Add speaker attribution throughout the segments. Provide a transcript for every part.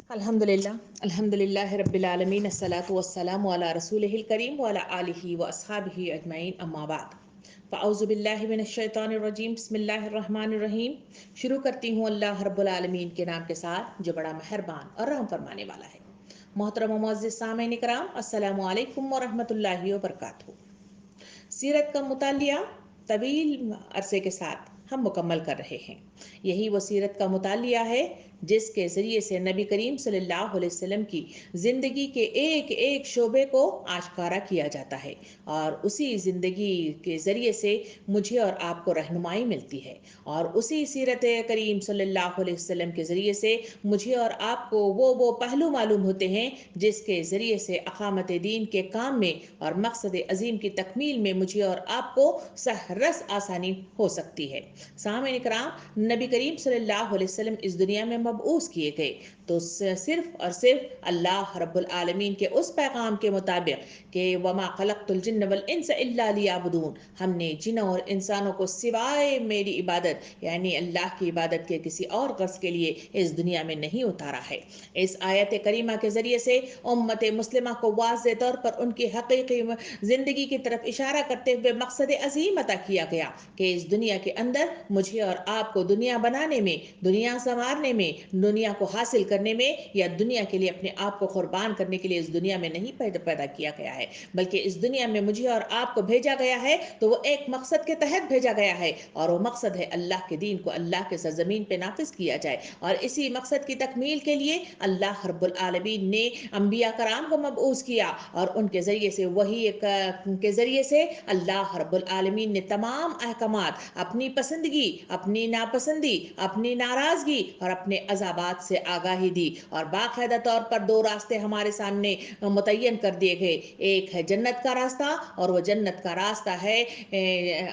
Speaker 1: अल्हम्दुलिल्लाह रब्बिल आलमीन अस्सलातु वस्सलामु अला रसूलिहिल करीम व अला आलिहि व अस्हाबिहि अजमईन अम्मा बाद फ़अऊज़ु बिल्लाहि मिनश शैतानिर रजीम बिस्मिल्लाहिर रहमानिर रहीम। शुरू करती हूँ अल्लाह रब्बुल आलमीन के नाम के साथ जो बड़ा मेहरबान और रहम फरमाने वाला है। मोहतरम व मुअज़्ज़िज़ सामीन इकराम, अस्सलामु अलैकुम व रहमतुल्लाहि व बरकातुहू। सीरत का मुतालिया तवील अरसे के साथ हम मुकम्मल कर रहे हैं। यही वो सीरत का मुतालिया है जिसके ज़रिए से नबी करीम सल्लल्लाहु अलैहि वसल्लम की ज़िंदगी के एक एक शोबे को आश्कारा किया जाता है और उसी ज़िंदगी के ज़रिए से मुझे और आपको रहनुमाई मिलती है और उसी सीरत करीम सल्लल्लाहु अलैहि वसल्लम के ज़रिए से मुझे और आपको वो पहलू मालूम होते हैं जिसके ज़रिए से अक़ामत दीन के काम में और मकसद अज़ीम की तकमील में मुझे और आपको सहरस आसानी हो सकती है। सामईन इकराम, नबी करीम सल्लल्लाहु अलैहि वसल्लम इस दुनिया में मबऊस किए गए तो सिर्फ और सिर्फ अल्लाह रब्बुल आलमीन के उस पैगाम के मुताबिक कि वमा खलक़तुल जिन्न वल इंस इल्ला लियअबुदून, हमने जिन और इंसानों को सिवाय मेरी इबादत यानी अल्लाह की इबादत के किसी और गर्ज के लिए इस दुनिया में नहीं उतारा है। इस आयत करीमा के ज़रिए से उम्मत मुस्लिमा को वाज़ेह तौर पर उनकी हकीकी ज़िंदगी की तरफ इशारा करते हुए मकसद अज़ीम अता किया गया कि इस दुनिया के अंदर मुझे और आपको दुनिया बनाने में, दुनिया संवारने में, दुनिया को हासिल करने में या दुनिया के लिए अपने आप को कुर्बान करने के लिए इस दुनिया में नहीं पैदा किया गया है, बल्कि इस दुनिया में मुझे और आपको भेजा गया है तो वो एक मकसद के तहत भेजा गया है और वो मकसद है अल्लाह के दीन को अल्लाह के सरजमीन पे नाफिज किया जाए। और इसी मकसद की तकमील के लिए अल्लाह रब्बुल आलमीन ने अंबिया कराम को मबऊस किया और उनके ज़रिए से वही के ज़रिए से अल्लाह रब्बुल आलमीन ने तमाम अहकामात, अपनी पसंदगी, अपनी नापसंदी, अपनी नाराज़गी और अपने अज़ाबात से आगाही दी और बाकायदा तौर पर दो रास्ते हमारे सामने मुतय्यन कर दिए गए। एक है जन्नत का रास्ता और वह जन्नत का रास्ता है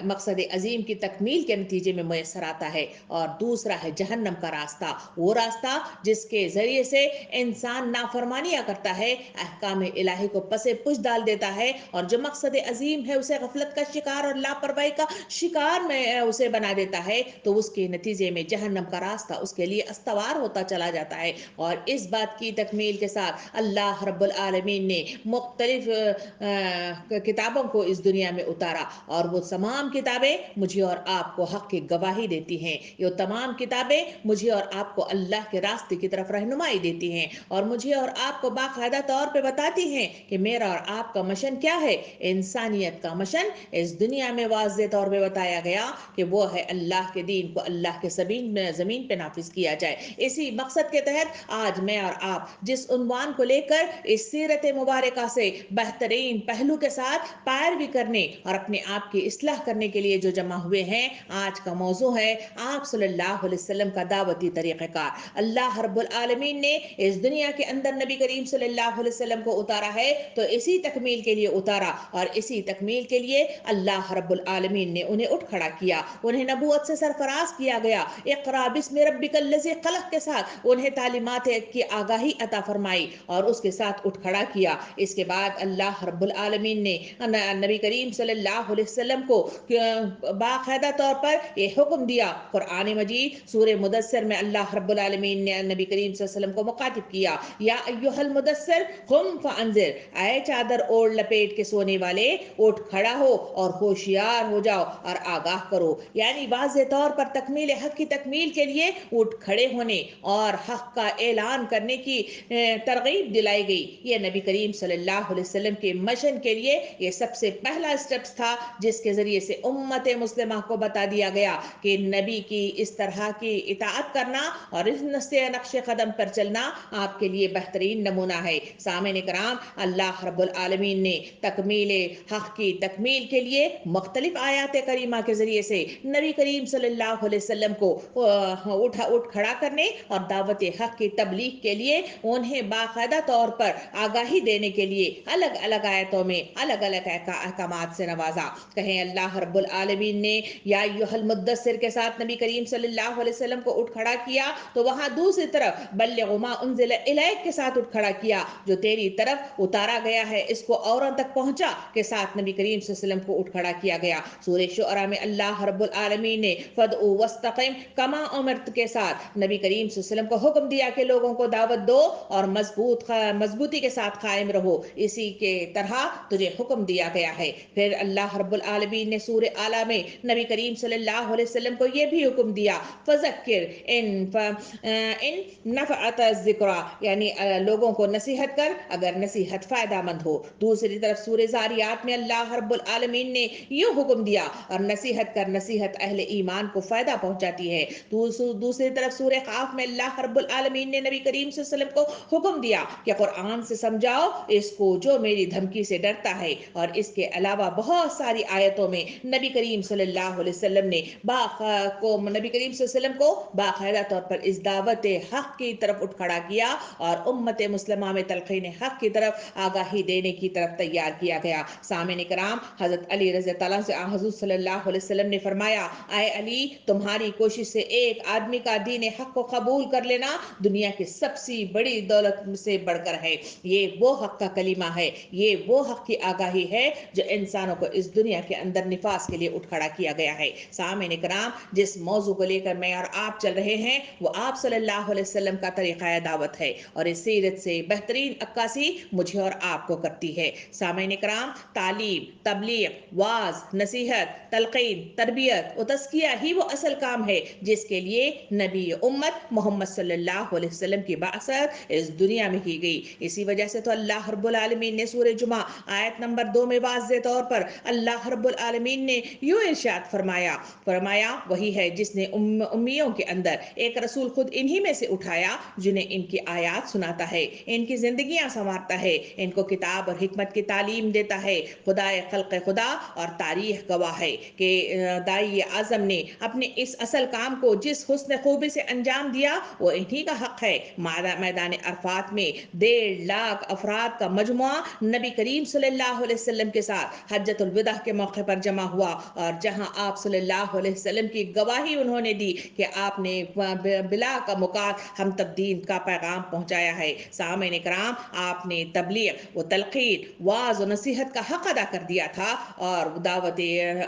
Speaker 1: मकसद अज़ीम की तकमील के नतीजे में मैसर आता है, और दूसरा है जहन्नम का रास्ता, वो रास्ता जिसके ज़रिए से इंसान नाफरमानियाँ करता है, अहकाम इलाही को पसे पुश डाल देता है और जो मकसद अज़ीम है उसे गफलत का शिकार और लापरवाही का शिकार में उसे बना देता है, तो उसके नतीजे में जहन्नम का रास्ता उसके लिए अस्तवार होता चला जाता है। और इस बात की तकमील के साथ अल्लाह रब्बुल आलमीन ने मुख्तलिफ किताबों को इस दुनिया में उतारा और वो तमाम किताबें मुझे और आपको हक़ की गवाही देती हैं। ये तमाम किताबें मुझे और आपको अल्लाह के रास्ते की तरफ रहनुमाई देती हैं और मुझे और आपको बाकायदा तौर पे बताती हैं कि मेरा और आपका मिशन क्या है। इंसानियत का मिशन इस दुनिया में वाज़ेह तौर पे बताया गया कि वो है अल्लाह के दीन को अल्लाह के ज़मीन पे नाफिज किया जाए। इसी मकसद के तहत आज मैं और आप जिस उन्वान को लेकर इस सीरत मुबारका से बेहतरीन पहलू के साथ पैरवी करने और अपने आप की इस्लाह करने के लिए जो जमा हुए हैं, आज का मौजू है आप सल्लल्लाहु अलैहि वसल्लम का दावती तरीक़ाकार। अल्लाह रब्बुल आलमीन ने इस दुनिया के अंदर नबी करीम सल्लल्लाहु अलैहि वसल्लम को उतारा है तो इसी तकमील के लिए उतारा और इसी तकमील के लिए अल्लाह रब्बुल आलमीन ने उन्हें उठ खड़ा किया, उन्हें नबूवत से सरफराज किया गया। इक़रा बिस्मि रब्बिकल लज़ी ख़लक़ के साथ उन्हें तालीमात की आगाही अता फरमाई और उसके साथ उठ खड़ा किया। इसके बाद अल्लाह रब्बुल आलमीन ने नबी करीम सल्लल्लाहु अलैहि वसल्लम को बाकायदा तौर पर ये हुक्म दिया। कुरान मजीद सूरह मुदस्सिर में अल्लाह रब्बुल आलमीन ने नबी करीम सल्लल्लाहु अलैहि वसल्लम को मुखातिब किया, या अय्युहल मुदस्सिर कुम फअंज़िर, ऐ चादर ओढ़ लपेट के सोने वाले उठ खड़ा हो और होशियार हो जाओ और आगाह करो। यानी वाज़ेह तौर पर तकमील हक की तकमील के लिए उठ खड़े होने और हक का ऐलान करने की तरगीब दिलाई गई। ये नबी करीम सल्लल्लाहु अलैहि वसल्लम के मिशन के लिए ये सबसे पहला स्टेप्स था जिसके ज़रिए से उम्मत मुस्लिमा को बता दिया गया कि नबी की इस तरह की इताअत करना और इस नक्शे कदम पर चलना आपके लिए बेहतरीन नमूना है। सामईन इकराम, अल्लाह रब्बुल आलमीन ने तकमील हक की तकमील के लिए मुख्तलिफ आयात करीमा के ज़रिए से नबी करीम सल्लल्लाहु अलैहि वसल्लम को उठ खड़ा करने और दावत हक की तबलीग के लिए उन्हें बाकायदा तौर पर आगाही देने के लिए अलग अलग आयतों में अलग अलग अहकामात से नवाजा। कहें अल्लाह रब्बुल आलमीन ने या अय्युहल मुद्दस्सिर के साथ नबी करीम सल्लल्लाहु अलैहि वसल्लम को उठ खड़ा किया तो वहां दूसरी तरफ बल्लिग़ मा उन्ज़िल इलैक के साथ उठ खड़ा किया, जो तेरी तरफ उतारा गया है इसको औरों तक पहुंचा के साथ नबी करीम सल्लल्लाहु अलैहि वसल्लम को उठ खड़ा किया गया। सूरह शुअरा में अल्लाह रब्बुल आलमीन ने फदउ वस्तक़िम कमा उमिरत के साथ नबी करیم सल्लल्लाहु अलैहि वसल्लम को हुक्म दिया कि लोगों को दावत दो और मजबूती के साथ कायम रहो, इसी के तरह तुझे हुक्म दिया गया है। फिर अल्लाह रब्बुल आलमीन ने सूरह आला में नबी करीम सल्लल्लाहु अलैहि वसल्लम को ये भी हुक्म दिया, फज़क्किर इन नफ़अत ज़िक्रा, यानी लोगों को नसीहत कर अगर नसीहत फ़ायदा मंद हो। दूसरी तरफ सूरह ज़ारियात में अल्लाह रब्बुल आलमीन ने ये हुक्म दिया, और नसीहत कर, नसीहत अहले ईमान को फ़ायदा पहुंचाती है। दूसरी तरफ सूरह क़ाफ में अल्लाह रब्बुल आलमीन ने नबी करीम सल्लल्लाहु अलैहि वसल्लम को हुक्म दिया कि कुरान से समझाओ इसको जो मेरी धमकी से डरता है। और इसके अलावा बहुत सारी आयतों में नबी करीम सल्लल्लाहु अलैहि वसल्लम ने नबी करीम सल्लल्लाहु अलैहि वसल्लम को बाकायदा तौर पर इस दावत हक की तरफ उठ खड़ा किया और उम्मत मुस्लिमा में तलक़ीन हक की तरफ आगाही देने की तरफ तैयार किया गया। सामईन किराम, हज़रत अली रज़ी अल्लाह तआला से हुज़ूर सल्लल्लाहु अलैहि वसल्लम ने फरमाया, आए अली, तुम्हारी कोशिश से एक आदमी का दीन हक को कबूल कर लेना दुनिया की सबसे बड़ी दौलत से बढ़कर है। ये वो हक का कलीमा है, ये वो हक की आगाही है जो इंसानों को इस दुनिया के अंदर निफास के लिए उठ खड़ा किया गया है। सामईन किराम, जिस मौजू को लेकर मैं और आप चल रहे हैं वो आप सल्लल्लाहु अलैहि वसल्लम का तरीक़ा दावत है, और इस सीरत से बेहतरीन अक्कासी मुझे और आपको करती है। सामईन किराम, तालीम, तबलीग, वाज, नसीहत, तलक़ीन, तरबियत और तज़किया ही वो असल काम है जिसके लिए नबी उम्मत मोहम्मद सल्लल्लाहु अलैहि वसल्लम की बासत इस दुनिया में की गई। इसी वजह से तो अल्लाह रब्बुल आलमीन ने सूरह जुमा आयत नंबर 2 में वाज़ेह तौर पर अल्लाह रब्बुल आलमीन ने यूं इरशाद फरमाया वही है जिसने उम्मियों के अंदर एक रसूल खुद इन्हीं में से उठाया जिन्हें इनकी आयात सुनाता है, इनकी जिंदगियां संवारता है, इनको किताब और हिकमत की तालीम देता है। खुदाए खल्क़ खुदा और तारीख गवाह है कि दाई आज़म ने अपने इस असल काम को जिस हुस्न खूबी से अंजाम दिया वो इन्हीं का हक है। मैदान अरफात में 1.5 लाख अफराद का मजमुआ नबी करीम सल्लल्लाहु अलैहि वसल्लम के साथ हज्जतुल विदा के मौके पर जमा हुआ, और जहां आप सल्लल्लाहु अलैहि वसल्लम की गवाही उन्होंने दी कि आपने बिला का मुकात हम तक दीन का पैगाम पहुंचाया है। सामईन किराम, आपने तबलीग व तलक़ीन, वाज और नसीहत का हक अदा कर दिया था, और दावत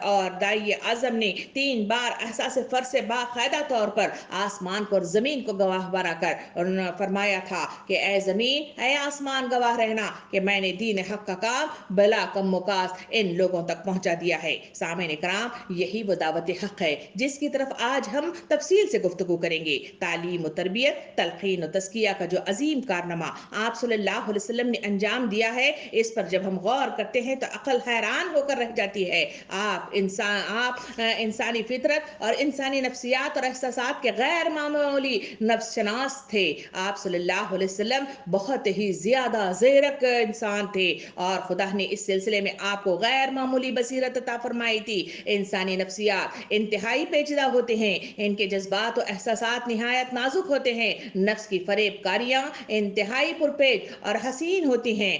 Speaker 1: और दाई आज़म ने 3 बार एहसास फ़र्ज से बाकायदा तौर पर आसमान को और ज़मीन को गवाह बनाकर फरमाया था कि ए ज़मीन, ए आसमान, गवाह रहना कि मैंने दीन हक का काम बला कम मुकास इन लोगों तक पहुंचा दिया है। सामईन किराम, यही वो दावत हक है जिसकी तरफ आज हम तफसील से गुफ्तगू करेंगे। तालीम और तरबियत, तलक़ीन और तज़किया का जो अजीम कारनामा आप सल्लल्लाहु अलैहि वसल्लम ने अंजाम दिया है, इस पर जब हम गौर करते हैं तो अक़ल हैरान होकर रह जाती है। आप इंसानी फितरत और इंसानी नफ्सियात और एहसासात के गैर मामूली नफ्सशनास थे। आप सल्लल्लाहु अलैहि वसल्लम बहुत ही ज़्यादा ज़ेरक इंसान थे, और खुदा ने इस सिलसिले में आपको गैर मामूली बसीरत अता फरमाई थी। इंसानी नफ्सियात इंतहाई पेचीदा होते हैं, इनके जज्बात और एहसासात निहायत नाजुक होते हैं। नफ्स की फरेबकारियाँ इंतहाई पुरपेच और हसीन होती हैं,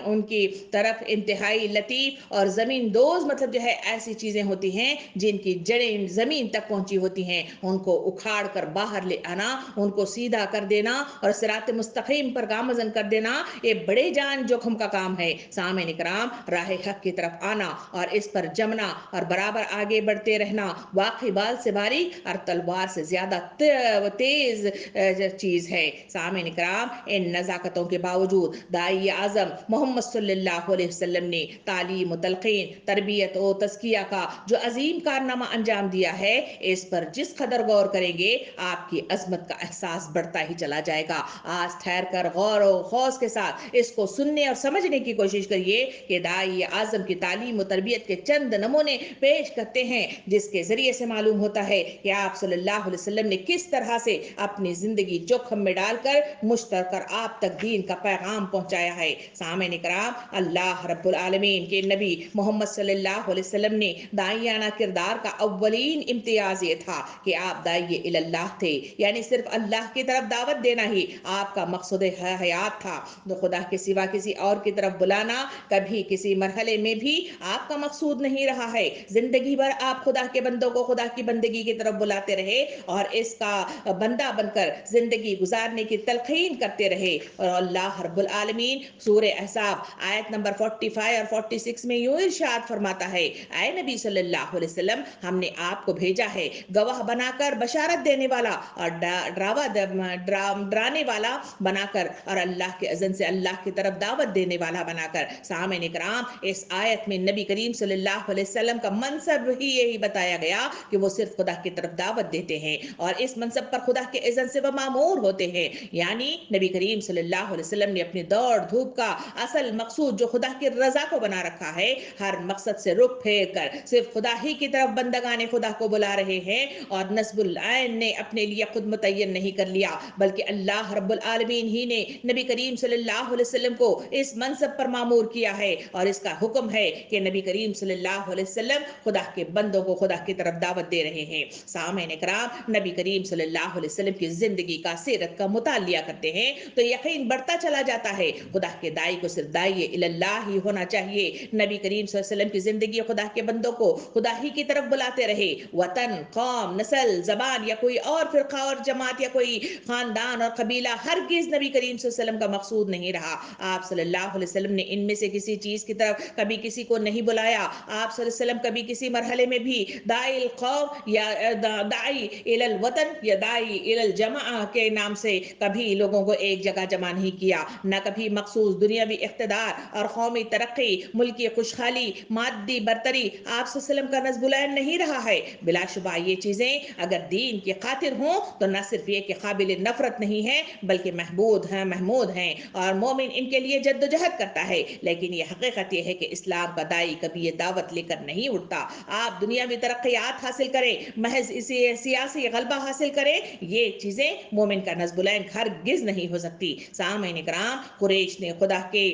Speaker 1: उनकी तरफ इंतहाई लतीफ़ और ज़मीन दोज़, मतलब जो है ऐसी चीज़ें होती हैं जिनकी जड़ें ज़मीन तक पहुंची होती हैं। उनको उखाड़ कर बाहर ले आना, उनको सीधा कर देना और सिरात मुस्तकीम पर गामज़न कर देना, ये बड़े जान जोखिम का काम है। सामईन किराम, राह हक की तरफ आना और इस पर जमना और बराबर आगे बढ़ते रहना वाकई बाल से बारीक और तलवार से ज़्यादा तेज़ चीज़ है। सामईन किराम, इन नज़ाकतों के बावजूद दाई आज़म मोहम्मद सल्लल्लाहु अलैहि वसल्लम ने तालीम, तलक़ीन, तरबियत और तज़किया का जो अजीम कारनामा अंजाम दिया है, इस पर जिस कदर गौर करेंगे आपकी अजमत का एहसास बढ़ता ही चला जाएगा। आज ठहर कर गौर और खौस के साथ इसको सुनने और समझने की कोशिश करिए कि दाई आज़म की तालीम और तरबियत के चंद नमूने पेश करते हैं, जिसके जरिए से मालूम होता है कि आप सल्लल्लाहु अलैहि वसल्लम ने किस तरह से अपनी जिंदगी जोखिम में डालकर मुश्तरकर आप तक दीन का पैगाम पहुंचाया है। सामईन किराम, अल्लाह रब्बुल आलमीन के नबी मोहम्मद सल्लल्लाहु अलैहि वसल्लम ने दाइयाना किरदार का अव्वलीन इम्तियाज ये था कि आप दाइये इल्लाह थे, यानी सिर्फ अल्लाह की तरफ दावत देना ही आपका मकसद हयात था। तो खुदा के सिवा किसी और की तरफ बुलाना कभी किसी मरहले में भी आपका मकसूद नहीं रहा है। जिंदगी भर आप खुदा के बंदों को खुदा की बंदगी की तरफ बुलाते रहे और इसका बंदा बनकर जिंदगी गुजारने की तलकीन करते रहे। और अल्लाह रब्बुल आलमीन सूरह अहज़ाब आयत नंबर 45 और 46 में यूं इरशाद फरमाता है, ऐ नबी सल्लल्लाहु अलैहि वसल्लम, हमने आपको भेजा है गवाह बनाकर, बशारत देने वाला اور ڈرانے والا بنا کر اور اللہ کے اذن سے اللہ کی طرف دعوت دینے والا بنا کر. سامعین کرام اس آیت میں نبی کریم صلی اللہ علیہ وسلم کا منصب ہی یہی بتایا گیا کہ وہ صرف خدا کی طرف دعوت دیتے ہیں اور اس منصب پر خدا کے اذن سے وہ مامور ہوتے ہیں. یعنی نبی کریم صلی اللہ علیہ وسلم نے اپنی دوڑ دھوپ کا اصل مقصود جو خدا کی رضا کو بنا رکھا ہے ہر مقصد سے رخ پھیر کر صرف خدا ہی کی طرف بندگان خدا کو بلا رہے ہیں اور نصب العین نے اپنے لیے خود متعین نہیں کر لیا بلکہ اللہ رب العالمین ہی نے نبی کریم صلی اللہ علیہ وسلم کو اس منصب پر مامور کیا ہے اور اس کا حکم ہے کہ نبی کریم صلی اللہ علیہ وسلم خدا کے بندوں کو خدا کی طرف دعوت دے رہے ہیں. سامعین کرام نبی کریم صلی اللہ علیہ وسلم کی زندگی کا سیرت کا مطالعہ کرتے ہیں تو یقین بڑھتا چلا جاتا ہے خدا کے داعی کو صرف داعی اللہ ہی ہونا چاہیے. نبی کریم صلی اللہ علیہ وسلم کی زندگی خدا کے بندوں کو خدا ہی کی طرف بلاتے رہے. وطن، قوم، نسل، زبان یا کوئی اور فرقہ اور جماعت یا کوئی خاندان اور قبیلہ ہرگز نبی کریم صلی اللہ علیہ وسلم کا مقصود نہیں رہا. آپ صلی اللہ علیہ وسلم نے ان میں سے کسی چیز کی طرف کبھی کسی کو نہیں بلایا. آپ صلی اللہ علیہ وسلم کبھی کسی مرحلے میں بھی داعی القوم یا داعی الی الوطن یا داعی الی الجماعہ کے نام سے کبھی لوگوں کو ایک جگہ جمع نہیں کیا. نہ کبھی مخصوص دنیاوی اقتدار اور قومی ترقی، ملکی خوشحالی، مادی برتری آپ صلی اللہ علیہ وسلم کا نصب العین نہیں رہا ہے. بلا شبہ یہ چیزیں اگر دین کی خاطر ہوں تو نہ صرف یہ کہ قابل نفرت نہیں ہے بلکہ محمود ہیں اور مومن ان کے لیے جد و جہد کرتا ہے. لیکن یہ حقیقت یہ ہے کہ اسلام کا داعی کبھی یہ دعوت لے کر نہیں اٹھتا آپ دنیاوی ترقیات حاصل کریں، محض اسی سیاسی غلبہ حاصل کریں، یہ چیزیں مومن کا نصب العین ہرگز نہیں ہو سکتی. سامعین کرام قریش نے خدا کے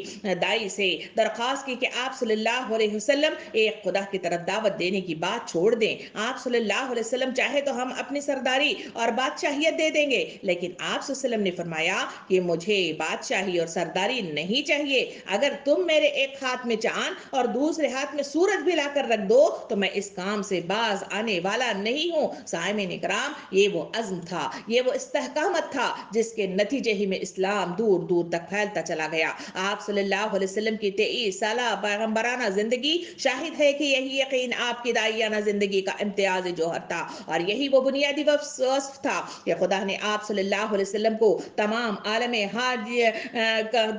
Speaker 1: داعی سے درخواست کی کہ آپ صلی اللہ علیہ وسلم ایک خدا کی طرف دعوت دینے کی بات چھوڑ دیں. آپ صلی اللہ علیہ وسلم چاہے تو ہم اپنی سرداری اور بادشاہیت دے دیں گے لیکن آپ صلی اللہ علیہ وسلم نے فرمایا کہ مجھے بادشاہی اور سرداری نہیں چاہیے. اگر تم میرے ایک ہاتھ میں چاند اور دوسرے ہاتھ میں سورج بھی لا کر رکھ دو تو میں اس کام سے باز آنے والا نہیں ہوں. سامعین کرام یہ وہ عزم تھا، یہ وہ استحکامت تھا جس کے نتیجے ہی میں اسلام دور دور تک پھیلتا چلا گیا. آپ صلی اللہ علیہ وسلم کی 23 سالہ پیغمبرانہ زندگی شاہد ہے کہ یہی یقین آپ کی داعیانہ زندگی کا امتیازی جوہر تھا اور یہی وہ بنیادی وصف تھا کہ خدا نے آپ صلی اللہ علیہ وسلم کو تمام عالم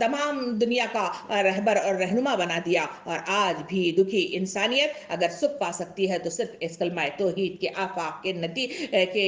Speaker 1: تمام دنیا کا رہبر اور رہنما بنا دیا. اور آج بھی دکھی انسانیت اگر سکھ پا سکتی ہے تو صرف اس کلمہ توحید کے آفاق کے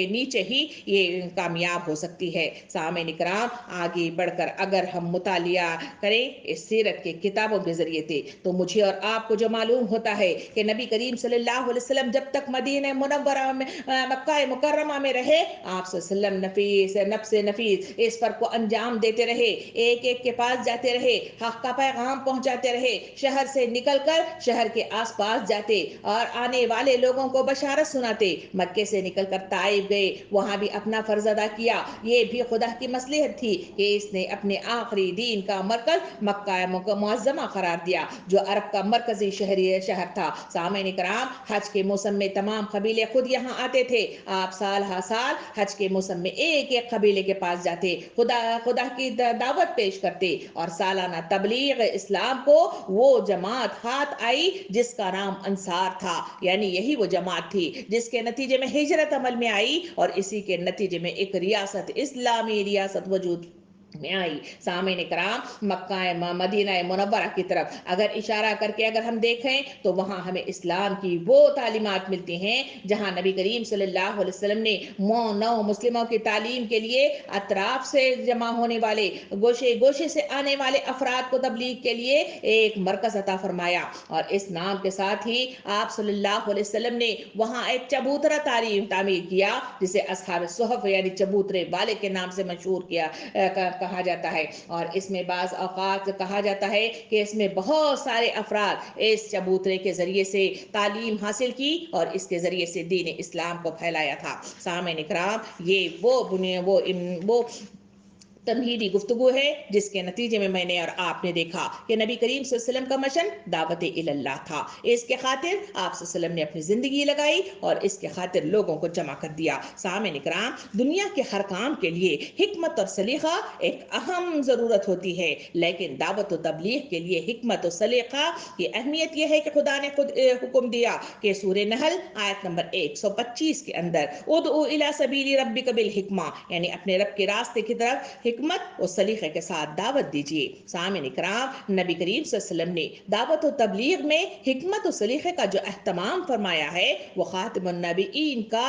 Speaker 1: نیچے ہی یہ کامیاب ہو سکتی ہے. سامعین کرام آگے بڑھ کر اگر ہم مطالعہ کریں اس سیرت کے کتابوں کے ذریعے سے تو مجھے اور آپ کو جو معلوم ہوتا ہے کہ نبی کریم صلی اللہ علیہ وسلم جب تک مدینہ منورہ میں مکہ مکرمہ میں رہے آپ صلی اللہ علیہ وسلم نفس نفیس اس پر کو انجام دیتے رہے، ایک ایک کے پاس جاتے رہے، حق کا پیغام پہنچاتے رہے، شہر سے نکل کر شہر کے آس پاس جاتے اور آنے والے لوگوں کو بشارت سناتے. مکے سے نکل کر طائف گئے، وہاں بھی اپنا فرض ادا کیا. یہ بھی خدا کی مصلحت تھی کہ اس نے اپنے آخری دین کا مرکز مکہ معظمہ قرار دیا جو عرب کا مرکزی شہر تھا. سامعین کرام حج کے موسم میں تمام قبیلے خود یہاں آتے تھے. آپ سال ہر سال حج کے موسم میں ایک ایک قبیلے کے پاس جاتے، خدا کی دعوت پیش کرتے اور سالانہ تبلیغ اسلام کو وہ جماعت ہاتھ آئی جس کا نام انصار تھا. یعنی یہی وہ جماعت تھی جس کے نتیجے میں ہجرت عمل میں آئی اور اسی کے نتیجے میں ایک ریاست، اسلامی ریاست وجود میں آئی. سامعین کرام مکہ مدینہ منورہ کی طرف اگر اشارہ کر کے اگر ہم دیکھیں تو وہاں ہمیں اسلام کی وہ تعلیمات ملتی ہیں جہاں نبی کریم صلی اللہ علیہ وسلم نے نو مسلموں کی تعلیم کے لیے اطراف سے جمع ہونے والے گوشے گوشے سے آنے والے افراد کو تبلیغ کے لیے ایک مرکز عطا فرمایا. اور اس نام کے ساتھ ہی آپ صلی اللہ علیہ وسلم نے وہاں ایک چبوترا تعمیر کیا جسے اصحاب الصحف یعنی چبوترے والے کے نام سے مشہور کہا جاتا ہے. اور اس میں بعض اوقات کہا جاتا ہے کہ اس میں بہت سارے افراد اس چبوترے کے ذریعے سے تعلیم حاصل کی اور اس کے ذریعے سے دین اسلام کو پھیلایا تھا. سامعین کرام یہ وہ तमहीदी गुफ्तगू है, जिसके नतीजे में मैंने और आपने देखा कि नबी करीम सल्लल्लाहु अलैहि वसल्लम का मिशन दावत इल्लल्लाह था। इसके खातिर आप सल्लल्लाहु अलैहि वसल्लम ने अपनी जिंदगी लगाई और इसके खातिर लोगों को जमा कर दिया। सामईन इकराम, दुनिया के हर काम के लिए हिकमत और सलीका एक अहम ज़रूरत होती है, लेकिन दावत व तबलीग के लिए हिकमत और सलीका की अहमियत यह है कि खुदा ने खुद हुक्म दिया कि सूरह नहल आयत नंबर 125 के अंदर उदउ इला सबीली रब्बिक बिल हिकमा, यानी अपने रब के रास्ते की तरफ हिकमत और सलीके के साथ दावत दीजिए। सामईन इकराम, नबी करीम सल्लल्लाहु अलैहि वसल्लम ने दावत और तबलीग में हिकमत और सलीके का जो एहतमाम फरमाया है, वो खातिमुन नबीयीन का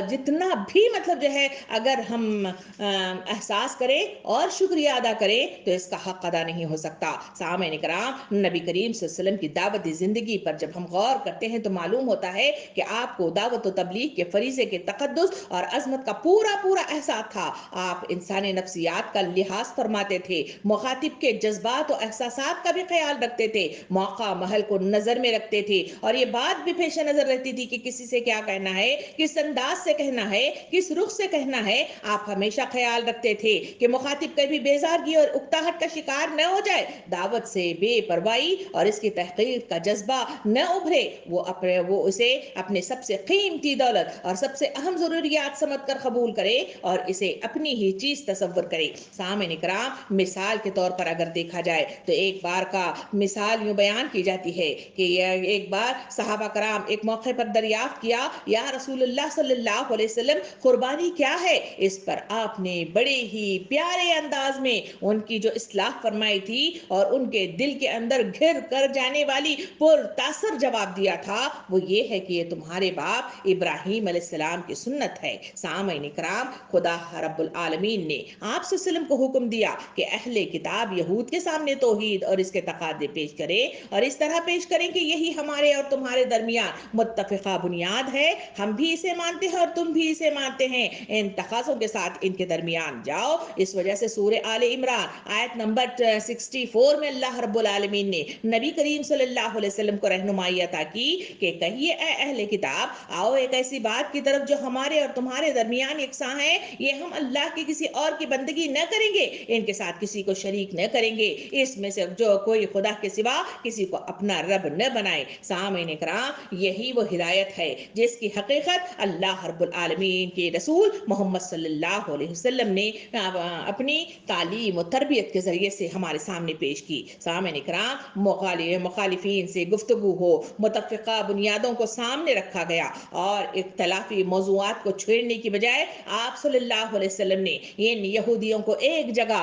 Speaker 1: जितना भी मतलब जो है अगर हम एहसास करें और शुक्रिया अदा करें तो इसका हक अदा नहीं हो सकता। सामईन इकराम, नबी करीम सल्लल्लाहु अलैहि वसल्लम की दावती जिंदगी पर जब हम गौर करते हैं तो मालूम होता है कि आपको दावत और तबलीग के फरीजे के तकद्दुस और अजमत का पूरा पूरा एहसास था। आप इंसानी नफ्सियात का लिहाज फरमाते थे, मुखातिब के जज्बात और एहसासात का भी ख्याल रखते थे, मौका महल को नजर में रखते थे और ये बात भी पेश नजर रहती थी कि किसी से क्या कहना है, किस अंदाज से कहना है, किस रुख से कहना है। आप हमेशा ख्याल रखते थे कि मुखातिब कभी बेजारगी और उकताहट का शिकार न हो जाए, दावत से बेपरवाही और इसकी तहकीर का जज्बा न उभरे, वो उसे अपने सबसे कीमती दौलत और सबसे अहम जरूरियात समझकर कबूल करे और इसे अपनी ही चीज तसव्वुर करे। सामईन इकराम, मिसाल के तौर पर अगर देखा जाए तो एक बार का मिसाल यूं बयान की जाती है कि एक बार सहाबा कराम एक मौके पर दरियाफ्त किया, या रसूलुल्लाह सल्लल्लाहु अलैहि वसल्लम कुर्बानी क्या है? इस पर आपने बड़े ही प्यारे अंदाज में उनकी जो इस्लाह फरमाई थी और उनके दिल के अंदर घिर कर जाने वाली पुरतासर जवाब दिया था, वो ये है कि ये तुम्हारे बाप इब्राहिम अलैहिस्सलाम की सुन्नत है। सामईन इकराम, खुदा रब्बुल आलमीन ने आप सल्लम को हुक्म दिया कि अहले किताब यहूद के सामने तौहीद और इसके तकादे पेश करें और इस तरह पेश करें कि यही हमारे और तुम्हारे दरमियान मुत्तफिका बुनियाद है, हम भी इसे मानते हैं और तुम भी इसे मानते हैं, इन तकाज़ों के साथ इनके दरमियान जाओ। इस वजह से सूरह आले इमरान आयत नंबर 64 में अल्लाह रब्बुल आलमीन ने नबी करीम सल्लल्लाहु अलैहि वसल्लम को रहनुमाई अता की कि कहिए ए अहले किताब, आओ एक ऐसी बात की तरफ जो हमारे और तुम्हारे दरमियान यकसा है, ये हम अल्लाह की किसी और की बंदगी न करेंगे, इनके साथ किसी को शरीक न करेंगे, इसमें से जो कोई खुदा के सिवा किसी को अपना रब न बनाए। सामईन इकराम, यही वो हिदायत है जिसकी हकीकत अल्लाह रब्बुल आलमीन के रसूल मोहम्मद सल्लल्लाहु अलैहि वसल्लम ने अपनी तालीम और तरबियत के जरिए से हमारे सामने पेश की। सामईन इकराम, मुखालिफीन से गुफ्तगू हो, मुत्तफिका बुनियादों को सामने रखा गया और इख्तलाफी मौज़ूआत को छेड़ने की बजाय आप सल्लल्लाहु अलैहि वसल्लम ने इन यहूदियों को एक जगह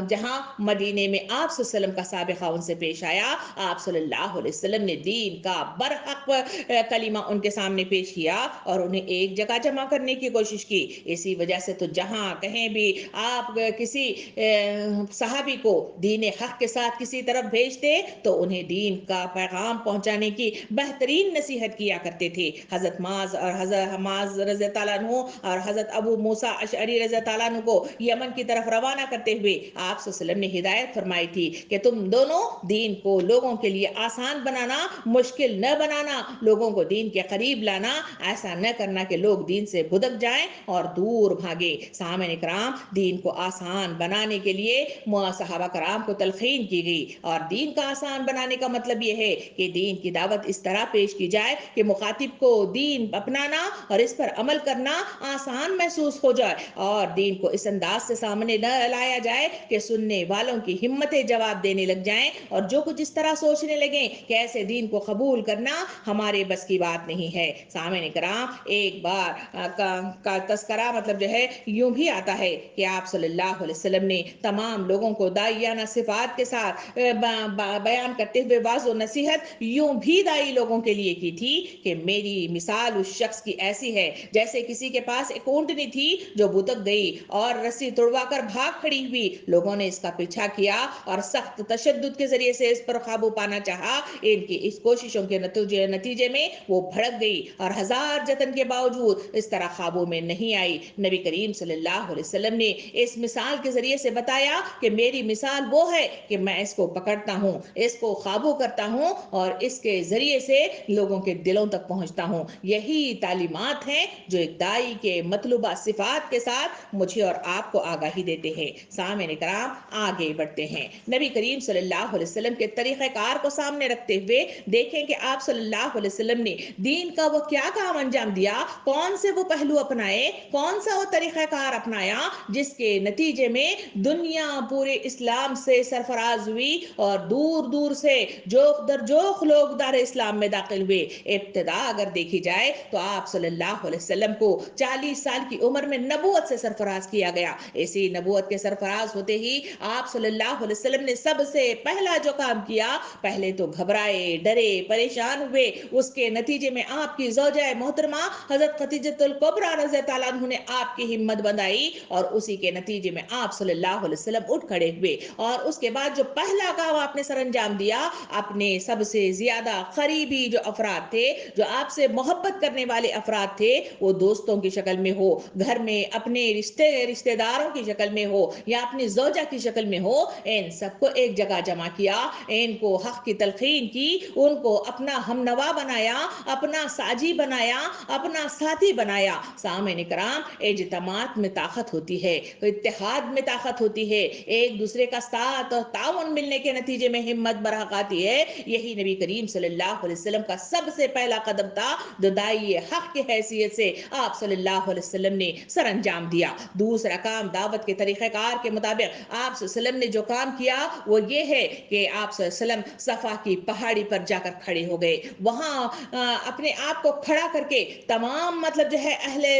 Speaker 1: जहां मदीने में आप सल्लल्लाहु अलैहि वसल्लम का साबिक़ा उनसे पेश आया, आप सल्लल्लाहु अलैहि वसल्लम ने दीन का बरहक कलीमा उनके सामने पेश किया और उन्हें एक जगह जमा करने की कोशिश की। इसी वजह से तो जहां कहीं भी आप किसी सहाबी को दीन हक के साथ किसी तरफ भेजते तो उन्हें दीन का पैगाम पहुंचाने की बेहतरीन नसीहत किया करते थे। हजरत माज और हजरत माज रज़ी अल्लाह अन्हु और हजरत अबू मूसा अशअरी रज़ी अल्लाह अन्हु को यमन की तरफ रवाना करते हुए आप सल्लल्लाहु अलैहि वसल्लम ने हिदायत फरमाई थी कि तुम दोनों दीन को लोगों के लिए आसान बनाना, मुश्किल न बनाना, लोगों को दीन के करीब लाना, ऐसा न करना कि लोग दीन से भुदक जाएं और दूर भागे। सामईन इकराम, दीन को आसान बनाने के लिए सहाबा कराम को तलकीन की गई और दीन का आसान बनाने का मतलब यह है कि दीन की दावत इस तरह पेश की जाए कि मुखातिब को दीन अपनाना और इस पर अमल करना आसान महसूस हो जाए और दीन को इस अंदाज से सामने न लाया जाए कि सुनने वालों की हिम्मतें जवाब देने लग जाएं और जो कुछ इस तरह सोचने लगे कि ऐसे दीन को कबूल करना हमारे बस की बात नहीं है। सामईन इकराम, एक बार का तस्करा मतलब जो है यूं भी आता है कि आप सल्लल्लाहु अलैहि वसल्लम ने तमाम लोगों को दाइयाना सिफात के साथ बयान करते हुए वाज़ो नसीहत यूं भी दाई लोगों के लिए की थी कि मेरी मिसाल उस शख्स की ऐसी है जैसे किसी के पास एक ऊंटनी थी जो भुतक गई और रस्सी तुड़वा कर भाग खड़ी हुई। लोगों ने इसका पीछा किया और सख्त तशद्दुद के जरिए से इस पर काबू पाना चाहा। इनकी इस कोशिशों के नतीजे में वो भड़क गई और हजार जतन के बावजूद इस तरह काबू में नहीं आई। नबी करीम सल्लल्लाहु अलैहि वसल्लम ने इस मिसाल के जरिए से बताया कि मेरी मिसाल वो है कि मैं इसको पकड़ता हूँ, इसको काबू करता हूँ और इसके जरिए से लोगों के दिलों तक पहुंचता हूँ। यही तालीमात हैं जो एक दाई के मतलूबा सिफात के साथ मुझे और आपको आगाह आगाही देते हैं। सामने कराम आगे बढ़ते हैं, नबी करीम सल्लल्लाहु अलैहि वसल्लम के तरीक़े कार को सामने रखते हुए देखें कि आप सल्लल्लाहु अलैहि वसल्लम ने दीन का वो क्या काम अंजाम दिया, कौन से वो पहलू अपनाए, कौन सा वो तरीक़ा कार अपनाया जिसके नतीजे में दुनिया पूरे इस्लाम से सरफराज हुई और दूर दूर से जोख दर जोख लोग दार इस्लाम में दाखिल हुए। इब्तिदा अगर देखी जाए तो आप सल्लल्लाहु अलैहि वसल्लम को 40 साल की उम्र में नबूवत से सरफराज किया गया। इसी नबूवत के सरफराज होते ही आप सल्लल्लाहु अलैहि वसल्लम ने सबसे पहला जो काम किया, पहले तो घबराए, डरे, परेशान हुए। उसके नतीजे में आपकी ज़ौजा मोहतरमा हजरत खदीजतुल कुबरा रज़ी अल्लाह अन्हा ने आपकी हिम्मत बंधाई और उसी के नतीजे में आप सल्लल्लाहु अलैहि वसल्लम उठ खड़े हुए। और उसके बाद जो पहला काम आपने सरअंजाम दिया, अपने सबसे ज्यादा करीबी जो अफराद थे, जो आपसे मोहब्बत करने वाले अफराद थे, वो दोस्तों की शक्ल में हो, घर में अपने रिश्तेदारों की शक्ल में हो या अपनी ज़ौजा की शक्ल में हो, इन सबको एक जगह जमा किया, इनको हक की तलकीन की, उनको अपना हमनवा बनाया, अपना साजी बनाया, अपना साथी बनाया। सामने कराम इज्तिमात में ताकत होती है, इत्तेहाद में ताकत होती है, एक दूसरे का साथ और ताउन मिलने के नतीजे में हिम्मत बरहक आती है। यही नबी करीम सल्लल्लाहु अलैहि वसल्लम का सबसे पहला कदम था, जो दाई हक की हैसियत से आप सल्लल्लाहु अलैहि वसल्लम ने सरअंजाम दिया। दूसरा काम दावत के तरीक़ेकार के मुताबिक आप सल्लल्लाहु अलैहि वसल्लम ने जो काम किया वो ये है कि आप सल्लल्लाहु अलैहि वसल्लम सफ़ा की पहाड़ी पर जाकर खड़े हो गए। वहाँ अपने आप को खड़ा करके तमाम मतलब जो है अहले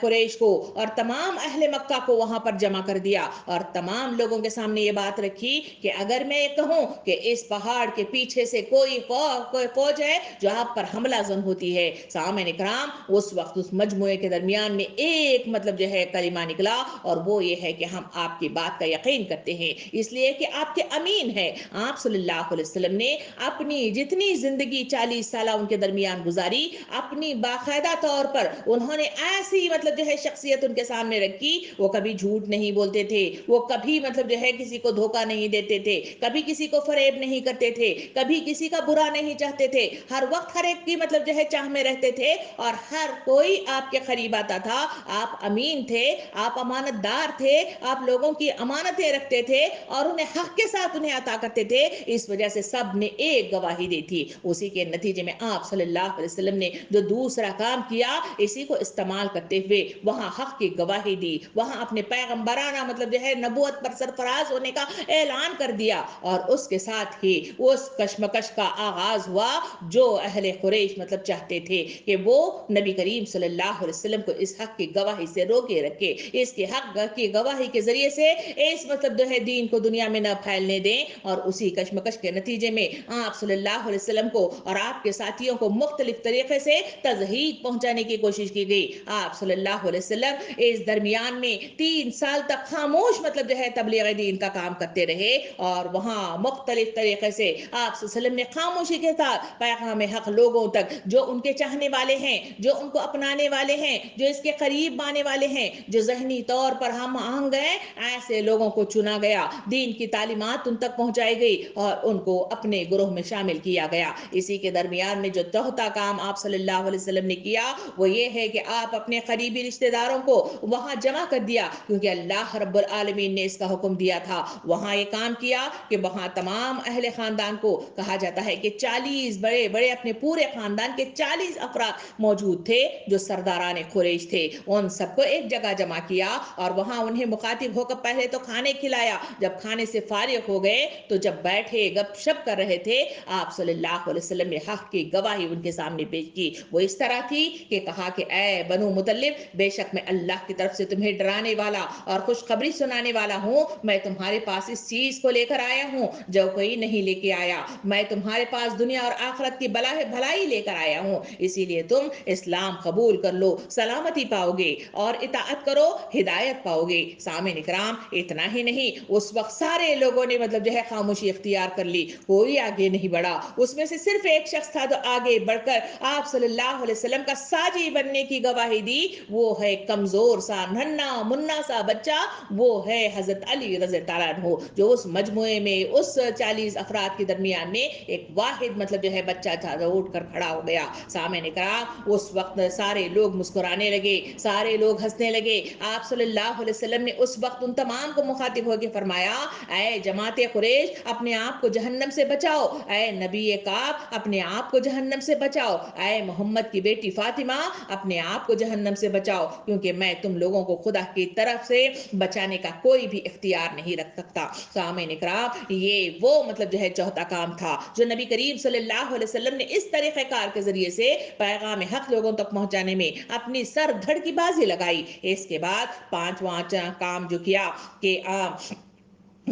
Speaker 1: कुरैश को और तमाम अहले मक्का को वहां पर जमा कर दिया और तमाम लोगों के सामने ये बात रखी कि अगर मैं ये कहूं कि इस पहाड़ के पीछे से कोई फौज है जो आप पर हमला जन होती है, सामने कराम उस वक्त उस मजमुए के दरमियान में एक मतलब जो है कलिमा निकला और वो ये है कि हम आपकी बात का यकीन करते हैं, इसलिए कि आपके अमीन है। आप सल्लल्लाहु अलैहि वसल्लम ने अपनी जितनी जिंदगी 40 साल उनके दरमियान गुजारी, अपनी बाकायदा तौर पर उन्होंने ऐसी मतलब जो है शख्सियत उनके सामने रखी, वो कभी झूठ नहीं बोलते थे, वो कभी मतलब जो है किसी को धोखा नहीं देते थे, कभी किसी को फरेब नहीं करते थे, कभी किसी का बुरा नहीं चाहते थे, हर वक्त हर एक की मतलब जो है चाह में रहते थे और हर कोई आपके करीब आता था। आप अमीन थे, आप अमानतदार थे, आप लोगों की अमानतें रखते थे और उन्हें हक के साथ उन्हें अता करते थे। इस वजह से सब ने एक गवाही दी थी। उसी के नतीजे में आप सल्लल्लाहु अलैहि वसल्लम ने जो दूसरा काम किया, इसी को इस्तेमाल करते हुए वहां हक की गवाही दी, वहां अपने पैगंबराना मतलब जो है नबूवत पर सरफराज होने का ऐलान कर दिया और उसके साथ ही उस कशमकश का आगाज हुआ जो अहले कुरैश मतलब चाहते थे कि वो नबी करीम सल्लल्लाहु अलैहि वसल्लम को इस हक की गवाही से रोके रखे, इसके हक की गवाही के जरिए से इस मतलब जो है दीन को दुनिया में न फैलने दें। और उसी कशमकश के नतीजे में आप सल्लल्लाहु अलैहि वसल्लम को और आपके साथियों को मुख्तलिफ तरीके से तज़हीक पहुंचाने की कोशिश की गई। आप सल्लल्लाहु अलैहि वसल्लम इस दरमियान में 3 साल तक खामोश मतलब जो है तबलीग दीन का काम करते रहे और वहां मुख्तलिफ तरीके से आप सल्लल्लाहु अलैहि वसल्लम ने खामोशी के साथ पैगाम हक लोगों तक, जो उनके चाहने वाले हैं, जो उनको अपनाने वाले हैं, जो इसके करीब आने वाले हैं, जो जहनी तौर पर हम आहंग हैं, ऐसे लोगों को चुना गया, दीन की तालीमात उन तक पहुंचाई गई और उनको अपने ग्रोह में शामिल किया गया। इसी के दरमियान में जो चौथा काम आप सल्लल्लाहु अलैहि वसल्लम ने किया वो ये है कि आप अपने करीबी रिश्तेदारों को वहां जमा कर दिया, क्योंकि अल्लाह रब्बुल आलमीन ने इसका हुक्म दिया था। वहां ये काम किया कि वहां तमाम अहले खानदान को कहा जाता है कि 40 बड़े बड़े अपने पूरे खानदान के 40 अफराद मौजूद थे जो सरदारान कुरैश थे, उन सबको एक जगह जमा किया और वहां उन्हें मुखातिब होकर पहले तो खाने खिलाया। जब खाने से फारिग हो गए तो जब बैठे गपशप कर रहे थे, आप सल्लल्लाहु अलैहि वसल्लम ने हक की गवाही उनके सामने पेश की। वो इस तरह थी कि कहा कि ऐ बनु मुतल्लिब, बेशक मैं अल्लाह की तरफ से तुम्हें डराने वाला और खुशखबरी सुनाने वाला हूं। मैं तुम्हारे पास इस चीज को लेकर आया हूं जो कोई नहीं लेके आया। मैं तुम्हारे पास दुनिया और आखिरत की भलाई लेकर आया हूं, इसीलिए तुम इस्लाम कबूल कर लो, सलामती पाओगे और इताअत करो, हिदायत पाओगे। सामईन इकराम, इतना ही नहीं, उस वक्त सारे लोगों ने मतलब जो है खामोशी इख्तियार कर ली, कोई आगे नहीं बढ़ा। उसमें से सिर्फ एक शख्स था जो आगे बढ़कर आप सल्लल्लाहु अलैहि वसल्लम का साजी बनने की गवाही दी। वो है कमजोर सा नन्ना मुन्ना सा बच्चा, वो है हजरत अली रज़ी अल्लाह अन्हु, जो उस मजमुए में उस 40 अफराद के दरमियान में एक वाहिद मतलब जो है बच्चा था जो उठ कर खड़ा हो गया। सामने करा उस वक्त सारे लोग मुस्कुराने लगे, सारे लोग हंसने लगे। आप सल्लल्लाहु सल्लल्लाहु अलैहि वसल्लम ने उस वक्त उन तमाम को मुखातिब होकर फरमाया, ऐ जमात कुरैश, अपने आप को जहन्नम से बचाओ, ऐ नबी काब, अपने आप को जहन्नम से बचाओ, ऐ मोहम्मद की बेटी फातिमा, अपने आप को जहन्नम से बचाओ, क्योंकि मैं तुम लोगों को खुदा की तरफ से बचाने का कोई भी इख्तियार नहीं रख सकता। सामईन इकराम, ये वो मतलब जो है चौथा काम था जो नबी करीम सल्लल्लाहु अलैहि वसल्लम ने इस तरीक़ेकार के जरिए से पैगाम हक लोगों तक पहुंचाने में अपनी सर धड़ की बाजी लगाई। इसके बाद पांचवा काम जो किया कि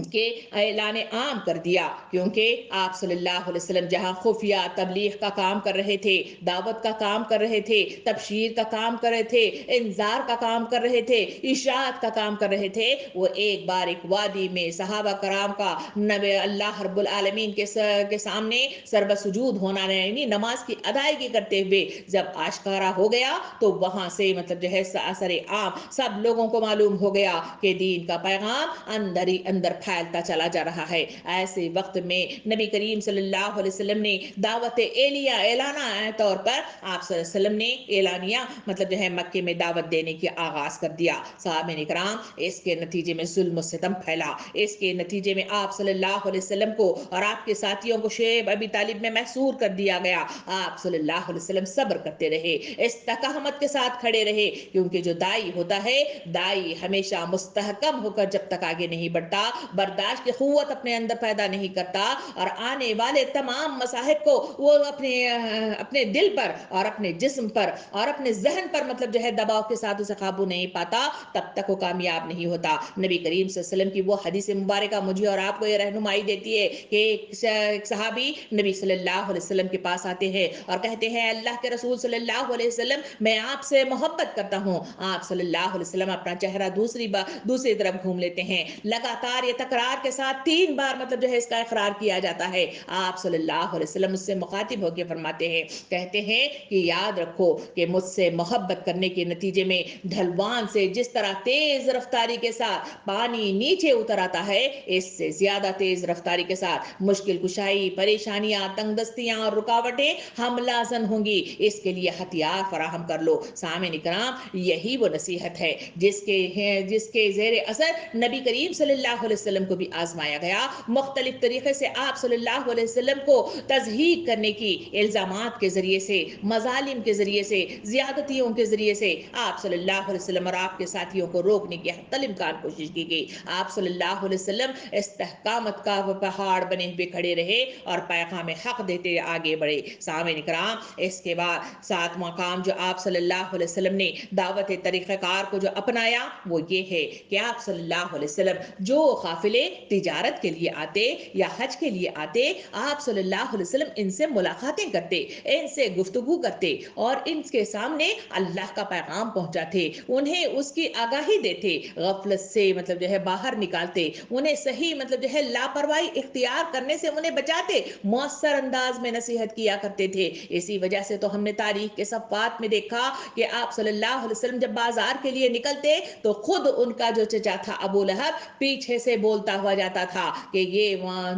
Speaker 1: के ऐलान आम कर दिया, क्योंकि आप सल्लल्लाहु अलैहि वसल्लम जहां खुफिया तबलीग का काम कर रहे थे, दावत का काम कर रहे थे, तबशीर का काम कर रहे थे, इंजार का काम कर रहे थे, इशाअत का काम कर रहे थे, वो एक बार एक वादी में सहाबा कराम का नबी अल्लाह रब्बुल आलमीन के सामने सर्वसुजूद होना, यानी नमाज की अदायगी करते हुए जब आशकारा हो गया, तो वहां से मतलब जो है असर आम सब लोगों को मालूम हो गया कि दीन का पैगाम अंदर ही अंदर फैलता चला जा रहा है। ऐसे वक्त में नबी करीम सल्लल्लाहु अलैहि वसल्लम ने दावत एलिया एलाना तौर पर आप सल्लल्लाहु अलैहि वसल्लम ने एलानिया मतलब जो है मक्के में दावत देने की आगाज कर दिया। साहब इकराम, इसके नतीजे में जुल्म सितम फैला। इसके नतीजे में आप सल्लल्लाहु अलैहि वसल्लम को और आपके साथियों को शेब अबी तालिब में महसूर कर दिया गया। आप सल्लल्लाहु अलैहि वसल्लम सब्र करते रहे, इस्तकामत के साथ खड़े रहे, क्योंकि जो दाई होता है, दाई हमेशा मुस्तहकम होकर जब तक आगे नहीं बढ़ता, बर्दाश्त की कुव्वत अपने अंदर पैदा नहीं करता और आने वाले तमाम मसाहिब को वो अपने दिल पर और अपने जिस्म पर और अपने जहन पर मतलब जो है दबाव के साथ उसे काबू नहीं पाता, तब तक वो कामयाब नहीं होता। नबी करीम सल्लल्लाहु अलैहि वसल्लम की वो हदीस मुबारका मुझे और आपको ये रहनुमाई देती है कि एक सहाबी नबी सल्लल्लाहु अलैहि वसल्लम के पास आते हैं और कहते हैं, अल्लाह के रसूल सल्लल्लाहु अलैहि वसल्लम, मैं आपसे मोहब्बत करता हूँ। आप सल्लल्लाहु अलैहि वसल्लम अपना चेहरा दूसरी तरफ घूम लेते हैं। लगातार ये तकरार के साथ 3 बार मतलब जो है इसका इकरार किया जाता है। आप सल्लल्लाहु अलैहि वसल्लम उससे मुखातिब होकर फरमाते हैं, कहते हैं कि याद रखो कि मुझसे मोहब्बत करने के नतीजे में ढलवान से जिस तरह तेज रफ्तारी के साथ पानी नीचे उतर आता है, इससे ज्यादा तेज रफ्तारी के साथ मुश्किल कुशाई, परेशानियां, तंगदस्तियां और रुकावटें हमलाजन होंगी। इसके लिए हथियार फराहम कर लो। सामईन इकराम, यही वो नसीहत है जिसके जेर असर नबी करीम सल्लल्लाहु अलैहि वसल्लम को भी आजमाया गया। मुख्तलिफ तरीके से आप सल्लल्लाहु अलैहि वसल्लम को तज़हीक करने की इल्जामात के जरिए से, मजालिम के जरिए से, ज्यादतियों के जरिए से आप सल्लल्लाहु अलैहि वसल्लम और आपके साथियों को रोकने की तलिमकान कोशिश की गई। आप सल्लल्लाहु अलैहि वसल्लम इस्तेहकामत का पहाड़ बने हुए खड़े रहे और पैगाम हक देते आगे बढ़े। सामईन इकराम, इसके बाद 7वां काम जो आप सल्लल्लाहु अलैहि वसल्लम ने दावत तरीक़ाकार को जो अपनाया, वो ये है कि आप सल्लल्लाहु अलैहि वसल्लम जो काफिले तिजारत के लिए आते या हज के लिए आते, आप सल्लल्लाहु अलैहि वसल्लम इनसे मुलाकातें करते, इनसे गुफ्तगू करते और इनके सामने अल्लाह का पैगाम पहुंचाते, उन्हें उसकी आगाही देते, गफलत से मतलब जो है बाहर निकालते, उन्हें सही मतलब जो है लापरवाही इख्तियार करने से उन्हें बचाते, मौसर अंदाज में नसीहत किया करते थे। इसी वजह से तो हमने तारीख के सफ़ात में देखा कि आप सल्लल्लाहु अलैहि वसल्लम जब बाजार के लिए निकलते तो खुद उनका जो चचा था अबू लहब पीछे से बोलता हुआ जाता था कि ये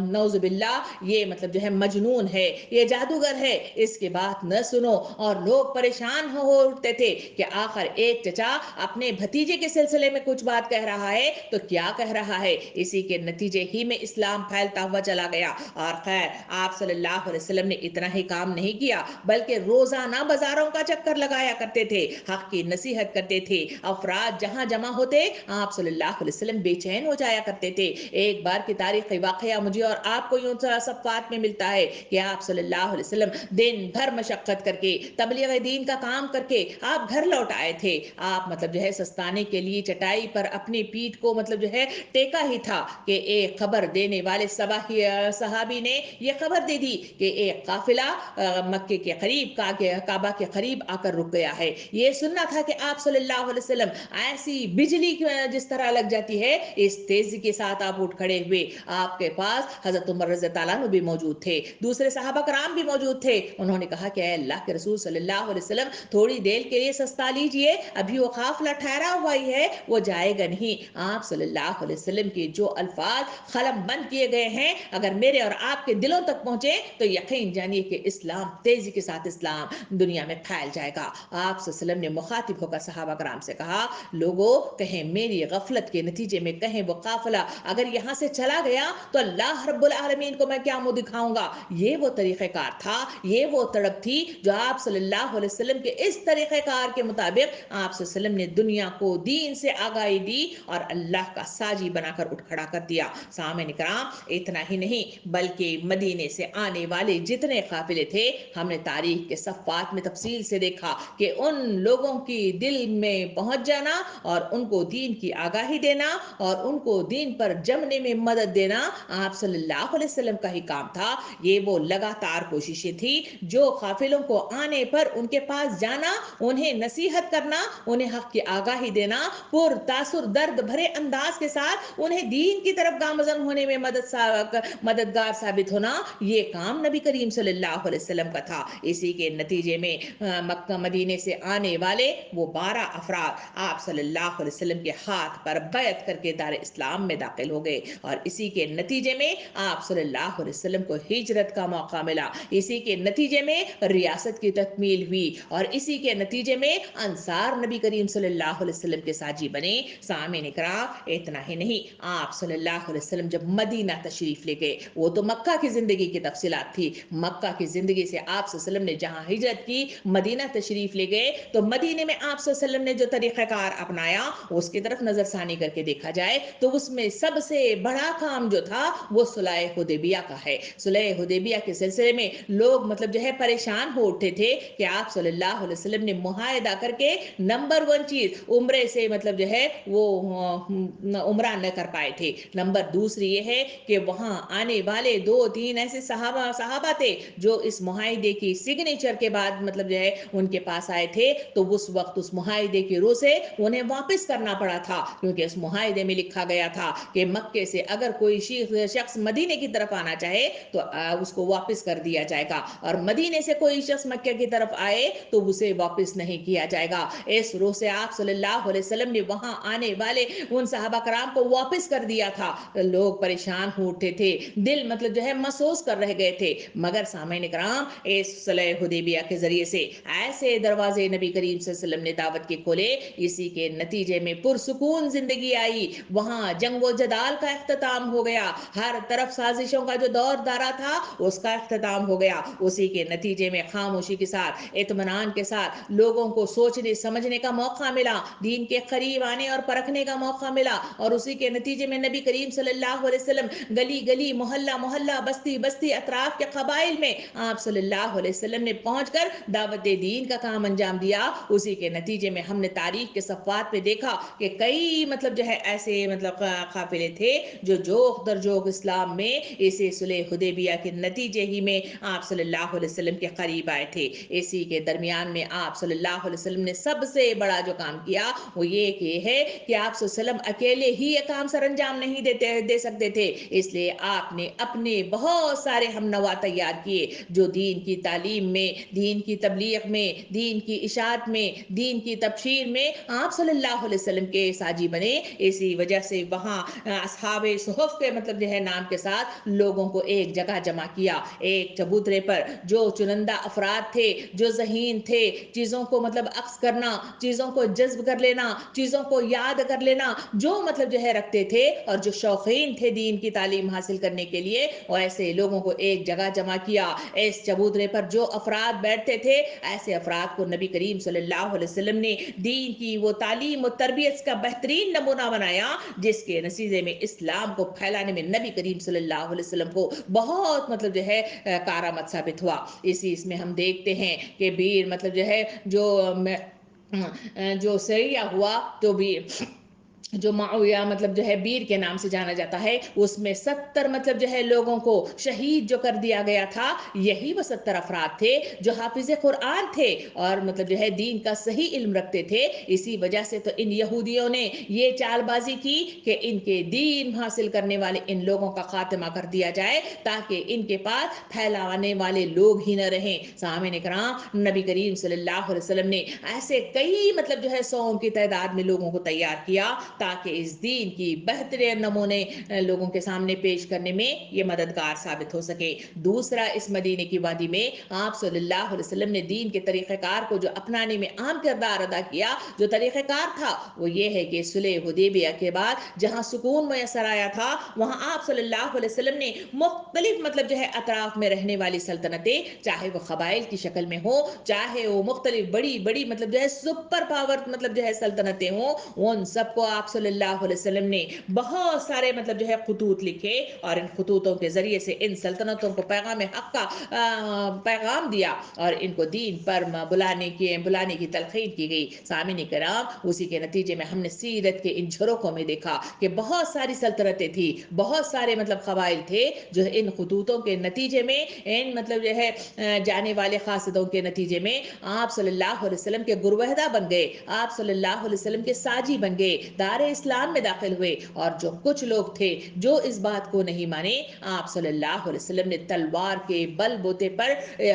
Speaker 1: नौजुबिल्लाह, ये मतलब जो है मजनून है, ये जादूगर है, इसकी बात न सुनो। और लोग परेशान हो उठते थे कि आखिर एक चचा अपने भतीजे के सिलसिले में कुछ बात कह रहा है तो क्या कह रहा है। इसी के नतीजे ही में इस्लाम फैलता हुआ चला गया। और खैर, आप सल्लल्लाहु अलैहि वसल्लम ने इतना ही काम नहीं किया, बल्कि रोजाना बाजारों का चक्कर लगाया करते थे, हक की नसीहत करते थे। अफराद जहां जमा होते, आप सल्लल्लाहु अलैहि वसल्लम बेचैन हो जाया करते थे। एक बार की तारीखी वाकया मुझे और आपको यूं सफ़ात में मिलता है कि आप सल्लल्लाहु अलैहि वसल्लम दिन भर मशक्कत करके, तबलीग दीन का काम करके आप घर लौट आए थे। आप मतलब जो है सस्ताने के लिए चटाई पर अपनी पीठ को मतलब जो है टेका ही था कि एक खबर देने वाले सहाबी ने यह खबर दे दी कि एक काफिला मक्के के करीब काबा के करीब आकर रुक गया है। ये सुनना था कि आप सल्लल्लाहु अलैहि वसल्लम ऐसी बिजली जिस तरह लग जाती है, इस तेजी के साथ साथ आप उठ खड़े हुए। आपके पास हजरत उमर रज़ी अल्लाह अन्हु भी मौजूद थे, दूसरे सहाबा कराम भी मौजूद थे। उन्होंने कहा कि अल्लाह के रसूल सल्लल्लाहु अलैहि वसल्लम थोड़ी देर के लिए सस्ता लीजिए, अभी वो काफिला ठहरा हुआ ही है, वो जाएगा नहीं। आप सल्लल्लाहु अलैहि वसल्लम के जो अल्फाज कलम बंद किए गए हैं, अगर मेरे और आपके दिलों तक पहुंचे तो यकीन जानिए कि इस्लाम तेजी के साथ इस्लाम दुनिया में फैल जाएगा। आप सल्लल्लाहु अलैहि वसल्लम ने मुखातिब होकर सहाबा कराम से कहा, लोगों कहें मेरी गफलत के नतीजे में कहें वो काफिला अगर यहाँ से चला गया तो अल्लाह रब्बुल आलमीन को मैं क्या मुंह दिखाऊंगा। ये वो तरीक़ेकार था, ये वो तड़प थी जो आप सल्लल्लाहु अलैहि वसल्लम के इस तरीक़ेकार के मुताबिक आप सल्लल्लाहु अलैहि वसल्लम ने दुनिया को दीन से आगाही दी और अल्लाह का साजी बनाकर उठ खड़ा कर दिया। सामईन किराम, इतना ही नहीं बल्कि मदीने से आने वाले जितने काफिले थे, हमने तारीख के सफ़ात में तफसील से देखा कि उन लोगों की दिल में पहुंच जाना और उनको दीन की आगाही देना और उनको दीन पर जमने में मदद देना आप सल्लल्लाहु अलैहि वसल्लम का ही काम था। ये वो लगातार कोशिशें थी जो काफिलों को आने पर उनके पास जाना, उन्हें नसीहत करना, उन्हें हक की आगाही देना, पुरतासुर दर्द भरे अंदाज के साथ उन्हें दीन की तरफ गामजन होने में मददगार साबित होना, ये काम नबी करीम सल्लल्लाहु अलैहि वसल्लम का था। इसी के नतीजे में मक्का मदीने से आने वाले वो 12 अफराद आप सल्लल्लाहु अलैहि वसल्लम के हाथ पर बैत करके दार इस्लाम में दाखिल हो गए और इसी के नतीजे में आप सल्लल्लाहु अलैहि वसल्लम को हिजरत का मौका मिला। इसी के नतीजे में रियासत की तकमील हुई और इसी के नतीजे में अंसार नबी करीम सल्लल्लाहु अलैहि वसल्लम के साजी बने। सामईन इकराम, इतना ही नहीं, आप सल्लल्लाहु अलैहि वसल्लम जब मदीना तशरीफ ले गए, वो तो मक्का की जिंदगी की तफसीलात थी, मक्का की जिंदगी से आप सल्लल्लाहु अलैहि वसल्लम ने जहां हिजरत की, मदीना तशरीफ ले गए, तो मदीने में आप सल्लल्लाहु अलैहि वसल्लम ने जो तरीक़ाकार अपनाया उसकी तरफ नजरसानी करके देखा जाए तो उसमें सबसे बड़ा काम जो था वो सुलह हुदैबिया का है। सुलह हुदैबिया के सिलसिले में लोग मतलब जो है परेशान हो उठे थे कि आप सल्लल्लाहु अलैहि वसल्लम ने मुआहदा करके नंबर 1 चीज उम्रे से मतलब जो है वो उम्रा न कर पाए थे। नंबर दूसरी ये है कि वहां आने वाले 2-3 ऐसे सहाबा थे जो इस मुआहदे की सिग्नेचर के बाद मतलब जो है उनके पास आए थे, तो उस वक्त उस मुआहदे के रू से उन्हें वापस करना पड़ा था, क्योंकि इस मुआहदे में लिखा गया था कि मक्के से अगर कोई शख्स मदीने की तरफ आना चाहे तो उसको वापस कर दिया जाएगा और मदीने से कोई शख्स मक्के की तरफ आए तो उसे वापस नहीं किया जाएगा। इस रूह से आप सल्लल्लाहु अलैहि वसल्लम ने वहां आने वाले उन सहाबा कराम को वापस कर दिया था। लोग परेशान हो उठे थे, दिल मतलब जो है महसूस कर रह गए थे, मगर सामईन कराम इस सुलह हुदैबिया के जरिए से ऐसे दरवाजे नबी करीम सल्लल्लाहु अलैहि वसल्लम ने दावत के खोले, इसी के नतीजे में पुरसुकून जिंदगी आई। वहां जंगो जदाल का इख्तिताम हो गया, हर तरफ साजिशों का जो दौर दारा था उसका इख्तिताम हो गया। उसी के नतीजे में खामोशी के साथ, इत्मीनान के साथ लोगों को सोचने समझने का मौका मिला, दीन के करीब आने और परखने का मौका मिला और उसी के नतीजे में नबी करीम सल्लल्लाहु अलैहि वसल्लम गली गली, मोहल्ला मोहल्ला, बस्ती बस्ती, अतराफ के कबाइल में आप सल्लल्लाहु अलैहि वसल्लम ने पहुंचकर दावत दीन का काम अंजाम दिया। उसी के नतीजे में हमने तारीख के सफ़ात पे देखा कि कई मतलब जो है ऐसे मतलब काफिले थे जो जोख दर जोख इस्लाम में इसी सुलह हुदैबिया के नतीजे ही में आप सल्लल्लाहु अलैहि वसल्लम के करीब आए थे। इसी के दरमियान में आप सल्लल्लाहु अलैहि वसल्लम ने सबसे बड़ा जो काम किया वो ये है कि आप सल्लल्लाहु अलैहि वसल्लम अकेले ही ये काम सर अंजाम नहीं दे सकते थे, इसलिए आपने अपने बहुत सारे हमनवा तैयार किए जो दीन की तालीम में, दीन की तबलीग में, दीन की इशाअत में, दीन की तबशीर में आप सल्लल्लाहु अलैहि वसल्लम के साजी बने। इसी वजह से वहां असहाबे सुहफ के मतलब जो है नाम के साथ लोगों को एक जगह जमा किया, एक चबूतरे पर जो चुनिंदा अफराद थे, जो ज़हीन थे, चीज़ों को मतलब अक्स करना, चीज़ों को जज्ब कर लेना, चीज़ों को याद कर लेना, जो मतलब जो है रखते थे और जो शौकीन थे दीन की तालीम हासिल करने के लिए, और ऐसे लोगों को एक जगह जमा किया। इस चबूतरे पर जो अफराद बैठते थे ऐसे अफराद को नबी करीम सल्लल्लाहु अलैहि वसल्लम ने दीन की वो तालीम और तरबियत का बेहतरीन नमूना बनाया, जिसके नतीजे में इस्लाम को फैलाने में नबी करीम सल्लल्लाहु अलैहि वसल्लम को बहुत मतलब जो है कारामद साबित हुआ। इसी इसमें हम देखते हैं कि बीर मतलब जो है जो सरिया हुआ तो भी جو معاویہ مطلب جو ہے بیر کے نام سے جانا جاتا ہے، اس میں 70 مطلب جو ہے لوگوں کو شہید جو کر دیا گیا تھا، یہی وہ 70 افراد تھے جو حافظ قرآن تھے اور مطلب جو ہے دین کا صحیح علم رکھتے تھے۔ اسی وجہ سے تو ان یہودیوں نے یہ چال بازی کی کہ ان کے دین حاصل کرنے والے ان لوگوں کا خاتمہ کر دیا جائے تاکہ ان کے پاس پھیلانے والے لوگ ہی نہ رہیں۔ سامعین اکرام، نبی کریم صلی اللہ علیہ وسلم نے ایسے کئی مطلب جو ہے 100 کی تعداد میں لوگوں کو تیار کیا تاکہ اس دین کی بہترین نمونے لوگوں کے سامنے پیش کرنے میں یہ مددگار ثابت ہو سکے۔ دوسرا، اس مدینے کی وادی میں آپ صلی اللہ علیہ وسلم نے دین کے طریقہ کار کو جو اپنانے میں اہم کردار ادا کیا، جو طریقہ کار تھا وہ یہ ہے کہ صلح حدیبیہ کے بعد جہاں سکون میسر آیا تھا، وہاں آپ صلی اللہ علیہ وسلم نے مختلف مطلب جو ہے اطراف میں رہنے والی سلطنتیں، چاہے وہ قبائل کی شکل میں ہو، چاہے وہ مختلف بڑی بڑی مطلب جو ہے سپر پاور مطلب جو ہے سلطنتیں ہوں، ان سب کو آپ صلی اللہ علیہ وسلم نے بہت سارے مطلب جو ہے خطوط لکھے اور ان خطوطوں کے ذریعے سے ان سلطنتوں کو پیغام حق کا پیغام دیا اور ان کو دین پر بلانے کی تلقین کی گئی۔ سامعین کرام، اسی کے نتیجے میں ہم نے سیرت کے ان جھروکوں میں دیکھا کہ بہت ساری سلطنتیں تھی، بہت سارے مطلب قبائل تھے جو ان خطوطوں کے نتیجے میں، ان مطلب جو ہے جانے والے قاصدوں کے نتیجے میں آپ صلی اللہ علیہ وسلم کے گروہدہ بن گئے، آپ صلی اللہ علیہ وسلم کے ساجی بن گئے، دار اسلام میں داخل ہوئے۔ اور جو کچھ لوگ تھے جو اس بات کو نہیں مانے، آپ صلی اللہ علیہ وسلم نے تلوار کے بل بوتے پر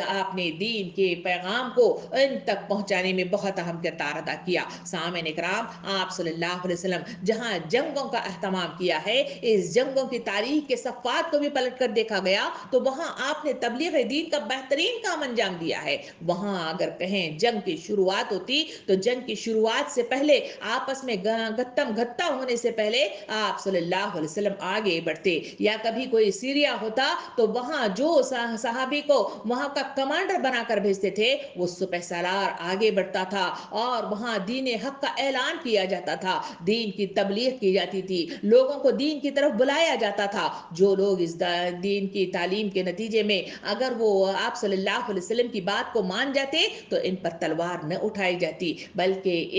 Speaker 1: آپ نے دین کے پیغام کو ان تک پہنچانے میں بہت اہم کردار ادا کیا۔ سامعین اکرام، آپ صلی اللہ علیہ وسلم جہاں جنگوں کا اہتمام کیا ہے، اس جنگوں کی تاریخ کے صفحات کو بھی پلٹ کر دیکھا گیا تو وہاں آپ نے تبلیغ دین کا بہترین کام انجام دیا ہے۔ وہاں اگر کہیں جنگ کی شروعات ہوتی تو جنگ کی شروعات سے پہلے آپس میں گتم گتہ ہونے سے پہلے آپ صلی اللہ علیہ وسلم آگے بڑھتے، یا کبھی کوئی سیریا ہوتا تو وہاں جو صحابی کو وہاں کا کمانڈر بنا کر بھیجتے تھے، وہ سپہ سالار آگے بڑھتا تھا اور وہاں دین حق کا اعلان کیا جاتا تھا، دین کی تبلیغ کی جاتی تھی، لوگوں کو دین کی طرف بلایا جاتا تھا۔ جو لوگ اس دین کی تعلیم کے نتیجے میں اگر وہ آپ صلی اللہ علیہ وسلم کی بات کو مان جاتے تو ان پر تلوار نہ اٹھائی جاتی بلکہ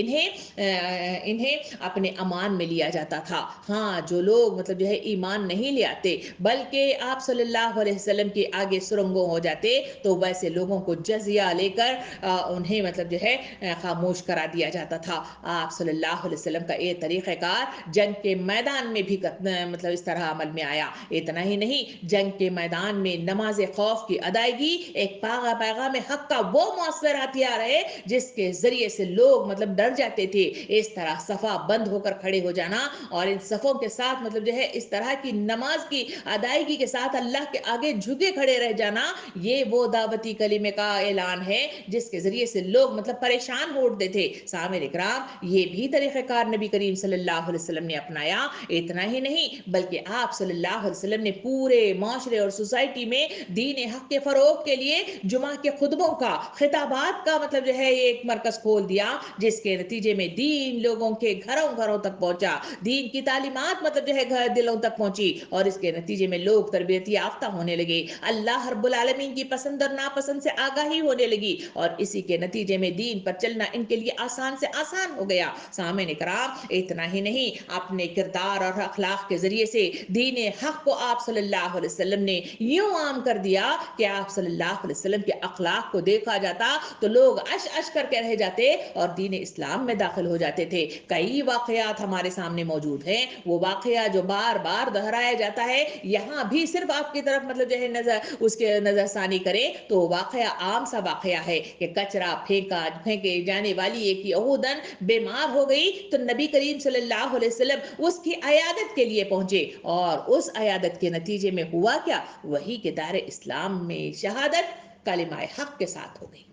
Speaker 1: انہیں اپنے امان میں لیا جاتا تھا۔ ہاں، جو لوگ مطلب جو ہے ایمان نہیں لے آتے بلکہ آپ صلی اللہ علیہ وسلم کے آگے سرنگوں ہو جاتے تو ویسے لوگوں کو جزیہ لے کر انہیں مطلب جو ہے خاموش کرا دیا جاتا تھا۔ آپ صلی اللہ علیہ وسلم کا یہ طریقہ کار جنگ کے میدان میں بھی مطلب اس طرح عمل میں آیا۔ اتنا ہی نہیں، جنگ کے میدان میں نماز خوف کی ادائیگی ایک پیغام حق کا وہ مؤثر ہتھیار ہے جس کے ذریعے سے لوگ مطلب ڈر جاتے تھے۔ اس طرح صفا بند ہو کر کھڑے ہو جانا اور ان صفوں کے ساتھ مطلب جو ہے اس طرح کی نماز کی ادائیگی کے ساتھ اللہ کے آگے جھکے کھڑے رہ جانا، یہ وہ دعوتی کلمے کا اعلان ہے جس کے ذریعے سے لوگ مطلب پریشان ہو اٹھتے تھے۔ سامعین اکرام، یہ بھی طریقہ کار نبی کریم صلی اللہ علیہ وسلم نے اپنایا۔ اتنا ہی نہیں بلکہ آپ صلی اللہ علیہ وسلم نے پورے معاشرے اور سوسائٹی میں دین حق کے فروغ کے لیے جمعہ کے خطبوں کا، خطابات کا مطلب جو ہے ایک مرکز کھول دیا جس کے نتیجے میں دین لوگوں کے گھروں گھروں تک پہنچا، دین کی تعلیمات مطلب جو ہے گھر دلوں تک پہنچی اور اس کے نتیجے میں لوگ تربیت یافتہ ہونے لگے، اللہ رب العالمین کی پسند اور ناپسند سے آگاہی ہونے لگی اور اسی کے نتیجے میں دین پر چلنا ان کے لیے آسان سے آسان ہو گیا۔ سامعین کرام، اتنا ہی نہیں، اپنے کردار اور اخلاق کے ذریعے سے دین حق کو آپ صلی اللہ علیہ وسلم نے یوں عام کر دیا کہ آپ صلی اللہ علیہ وسلم کے اخلاق کو دیکھا جاتا تو لوگ اش اش کر کے رہ جاتے اور دین اسلام میں داخل ہو جاتے تھے۔ کئی واقعات ہمارے سامنے موجود ہیں، وہ واقعہ جو بار بار دہرایا جاتا ہے، یہاں بھی صرف آپ کی طرف مطلب جو ہے اس کے نظر ثانی کریں تو واقعہ عام سا واقعہ ہے کہ کچرا پھینکے جانے والی ایک یہودن بیمار ہو گئی تو نبی کریم صلی اللہ علیہ وسلم اس کی عیادت کے لیے پہنچے اور اس عیادت کے نتیجے میں ہوا کیا؟ وہی کہ دار اسلام میں شہادت کلمہ حق کے ساتھ ہو گئی۔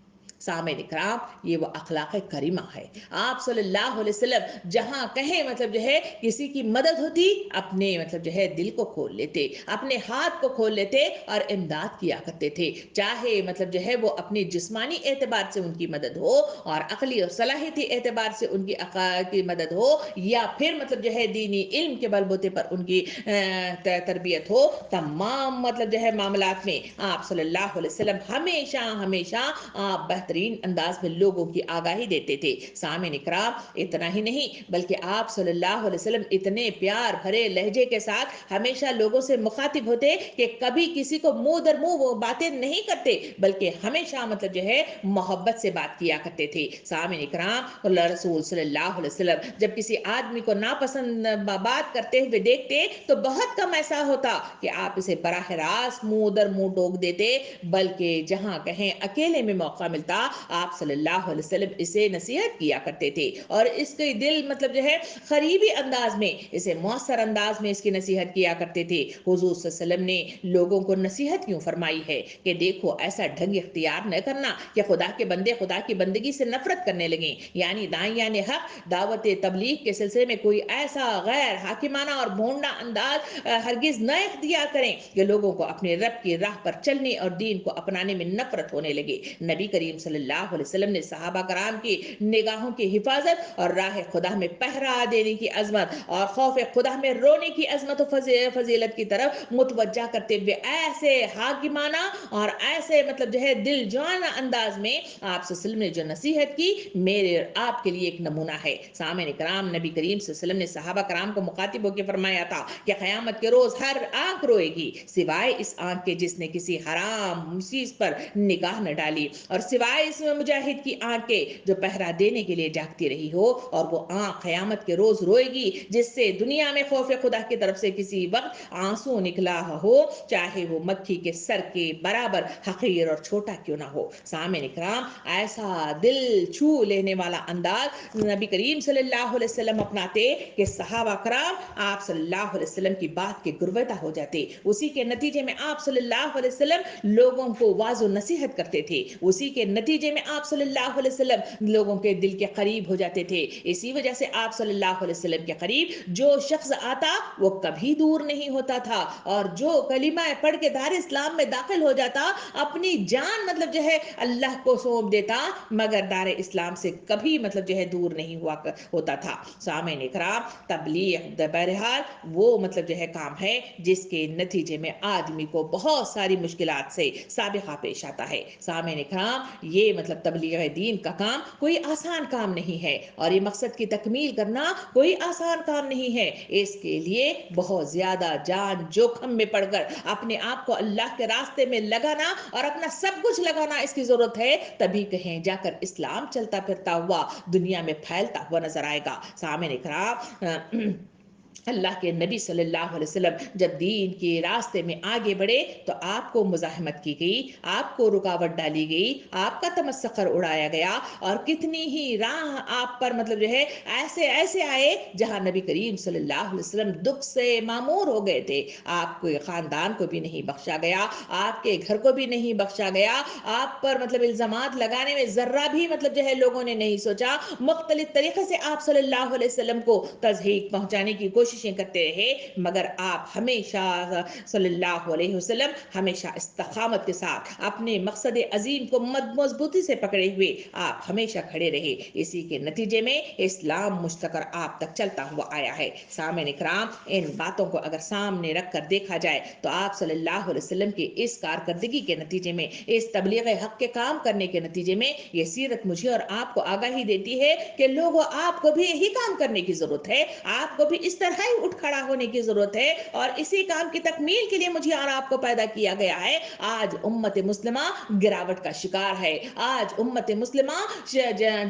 Speaker 1: سامعین اکرام، یہ وہ اخلاق کریمہ ہے۔ آپ صلی اللہ علیہ وسلم جہاں کہیں مطلب جو ہے کسی کی مدد ہوتی، اپنے مطلب جو ہے دل کو کھول لیتے، اپنے ہاتھ کو کھول لیتے اور امداد کیا کرتے تھے، چاہے مطلب جو ہے وہ اپنی جسمانی اعتبار سے ان کی مدد ہو اور عقلی اور صلاحیتی اعتبار سے ان کی مدد ہو، یا پھر مطلب جو ہے دینی علم کے بل بوتے پر ان کی تربیت ہو، تمام مطلب جو ہے معاملات میں آپ صلی اللہ علیہ وسلم ہمیشہ آپ بہترین بہترین انداز میں لوگوں کی آگاہی دیتے تھے۔ سامعین اکرام، اتنا ہی نہیں بلکہ آپ صلی اللہ علیہ وسلم اتنے پیار بھرے لہجے کے ساتھ ہمیشہ لوگوں سے مخاطب ہوتے کہ کبھی کسی کو منہ در منہ وہ باتیں نہیں کرتے، بلکہ ہمیشہ مطلب جو ہے محبت سے بات کیا کرتے تھے۔ سامعین اکرام، اللہ رسول صلی اللہ علیہ وسلم جب کسی آدمی کو ناپسند بات کرتے ہوئے دیکھتے تو بہت کم ایسا ہوتا کہ آپ اسے براہ راست منہ در منہ ٹوک دیتے، بلکہ جہاں کہیں اکیلے میں موقع ملتا آپ صلی اللہ علیہ وسلم اسے نصیحت کیا کرتے تھے، اور اس کے دل مطلب جو ہے قریبی انداز میں، اسے مؤثر انداز میں اس کی نصیحت کیا کرتے تھے۔ حضور صلی اللہ علیہ وسلم نے لوگوں کو نصیحت کیوں فرمائی ہے کہ دیکھو ایسا ڈھنگ اختیار نہ کرنا کہ خدا کے بندے خدا کی بندگی سے نفرت کرنے لگیں، یعنی داعیان حق دعوت تبلیغ کے سلسلے میں کوئی ایسا غیر حاکمانہ اور بھونڈا انداز ہرگز نہ اختیار کریں کہ لوگوں کو اپنے رب کی راہ پر چلنے اور دین کو اپنانے میں نفرت ہونے لگے۔ نبی کریم صلی اللہ علیہ وسلم نے صحابہ کرام کی نگاہوں کی حفاظت اور راہ خدا میں پہرا دینے کی عظمت اور خوف خدا میں رونے کی عظمت و فضیلت کی طرف متوجہ کرتے ہوئے ایسے حاکمانہ اور ایسے مطلب جو ہے دل جان انداز میں آپ صلی اللہ علیہ وسلم نے جو نصیحت کی میرے اور آپ کے لیے ایک نمونہ ہے۔ سامعین کرام، نبی کریم صلی اللہ علیہ وسلم نے صحابہ کرام کو مخاطب ہو کے فرمایا تھا کہ قیامت کے روز ہر آنکھ روئے گی سوائے اس آنکھ کے جس نے کسی حرام چیز پر نگاہ نہ ڈالی، اور سوائے اس مجاہد کی آنکھ کے جو پہرا دینے کے لیے جاگتی رہی ہو، اور وہ آنکھ قیامت کے روز روئے گی جس سے دنیا میں خوف خدا کی طرف سے کسی وقت آنسو نکلا ہو، چاہے وہ مکھی کے سر کے برابر حقیر اور چھوٹا کیوں نہ ہو۔ سامعین اکرام، ایسا دل چھو لینے والا انداز نبی کریم صلی اللہ علیہ وسلم اپناتے کہ صحابہ کرام آپ صلی اللہ علیہ وسلم کی بات کے گرویدہ ہو جاتے۔ اسی کے نتیجے میں آپ صلی اللہ علیہ وسلم لوگوں کو واضح نصیحت کرتے تھے، اسی کے نتیجے میں آپ صلی اللہ علیہ وسلم لوگوں کے دل کے قریب ہو جاتے تھے۔ اسی وجہ سے آپ صلی اللہ علیہ وسلم کے قریب جو شخص آتا وہ کبھی دور نہیں ہوتا تھا، اور جو کلمہ پڑھ کے دار اسلام میں داخل ہو جاتا اپنی جان مطلب جو ہے اللہ کو سونپ دیتا، مگر دار اسلام سے کبھی مطلب جو ہے دور نہیں ہوتا تھا۔ سامعین اکرام، تبلیغ بہرحال وہ مطلب جو ہے کام ہے جس کے نتیجے میں آدمی کو بہت ساری مشکلات سے سابقہ پیش آتا ہے۔ سامعین اکرام، یہ مطلب تبلیغ دین کا کام کوئی آسان کام نہیں ہے، اور یہ مقصد کی تکمیل کرنا کوئی آسان کام نہیں ہے۔ اس کے لیے بہت زیادہ جان جوخم میں پڑ کر اپنے آپ کو اللہ کے راستے میں لگانا اور اپنا سب کچھ لگانا اس کی ضرورت ہے، تبھی کہیں جا کر اسلام چلتا پھرتا ہوا دنیا میں پھیلتا ہوا نظر آئے گا۔ سامعین اکرام، اللہ کے نبی صلی اللہ علیہ وسلم جب دین کے راستے میں آگے بڑھے تو آپ کو مزاحمت کی گئی، آپ کو رکاوٹ ڈالی گئی، آپ کا تمسخر اڑایا گیا، اور کتنی ہی راہ آپ پر مطلب جو ہے ایسے آئے جہاں نبی کریم صلی اللہ علیہ وسلم دکھ سے معمور ہو گئے تھے۔ آپ کے خاندان کو بھی نہیں بخشا گیا، آپ کے گھر کو بھی نہیں بخشا گیا، آپ پر مطلب الزامات لگانے میں ذرہ بھی مطلب جو ہے لوگوں نے نہیں سوچا، مختلف طریقے سے آپ صلی اللہ علیہ وسلم کو تضحیک پہنچانے کی کوششیں کرتے رہے، مگر آپ ہمیشہ صلی اللہ علیہ وسلم ہمیشہ استقامت کے ساتھ اپنے مقصد عظیم کو مضبوطی سے پکڑے ہوئے آپ ہمیشہ کھڑے رہے۔ اسی کے نتیجے میں اسلام مستقر آپ تک چلتا ہوا آیا ہے۔ سامعین اکرام، ان باتوں کو اگر سامنے رکھ کر دیکھا جائے تو آپ صلی اللہ علیہ وسلم کی اس کارکردگی کے نتیجے میں، اس تبلیغ حق کے کام کرنے کے نتیجے میں، یہ سیرت مجھے اور آپ کو آگاہی دیتی ہے کہ لوگوں آپ کو بھی یہی کام کرنے کی ضرورت ہے، آپ کو بھی اس طرح ہی اٹھ کھڑا ہونے کی ضرورت ہے، اور اسی کام کی تکمیل کے لیے مجھے اور آپ کو پیدا کیا گیا ہے۔ آج امت مسلمہ گراوٹ کا شکار ہے، آج امت مسلمہ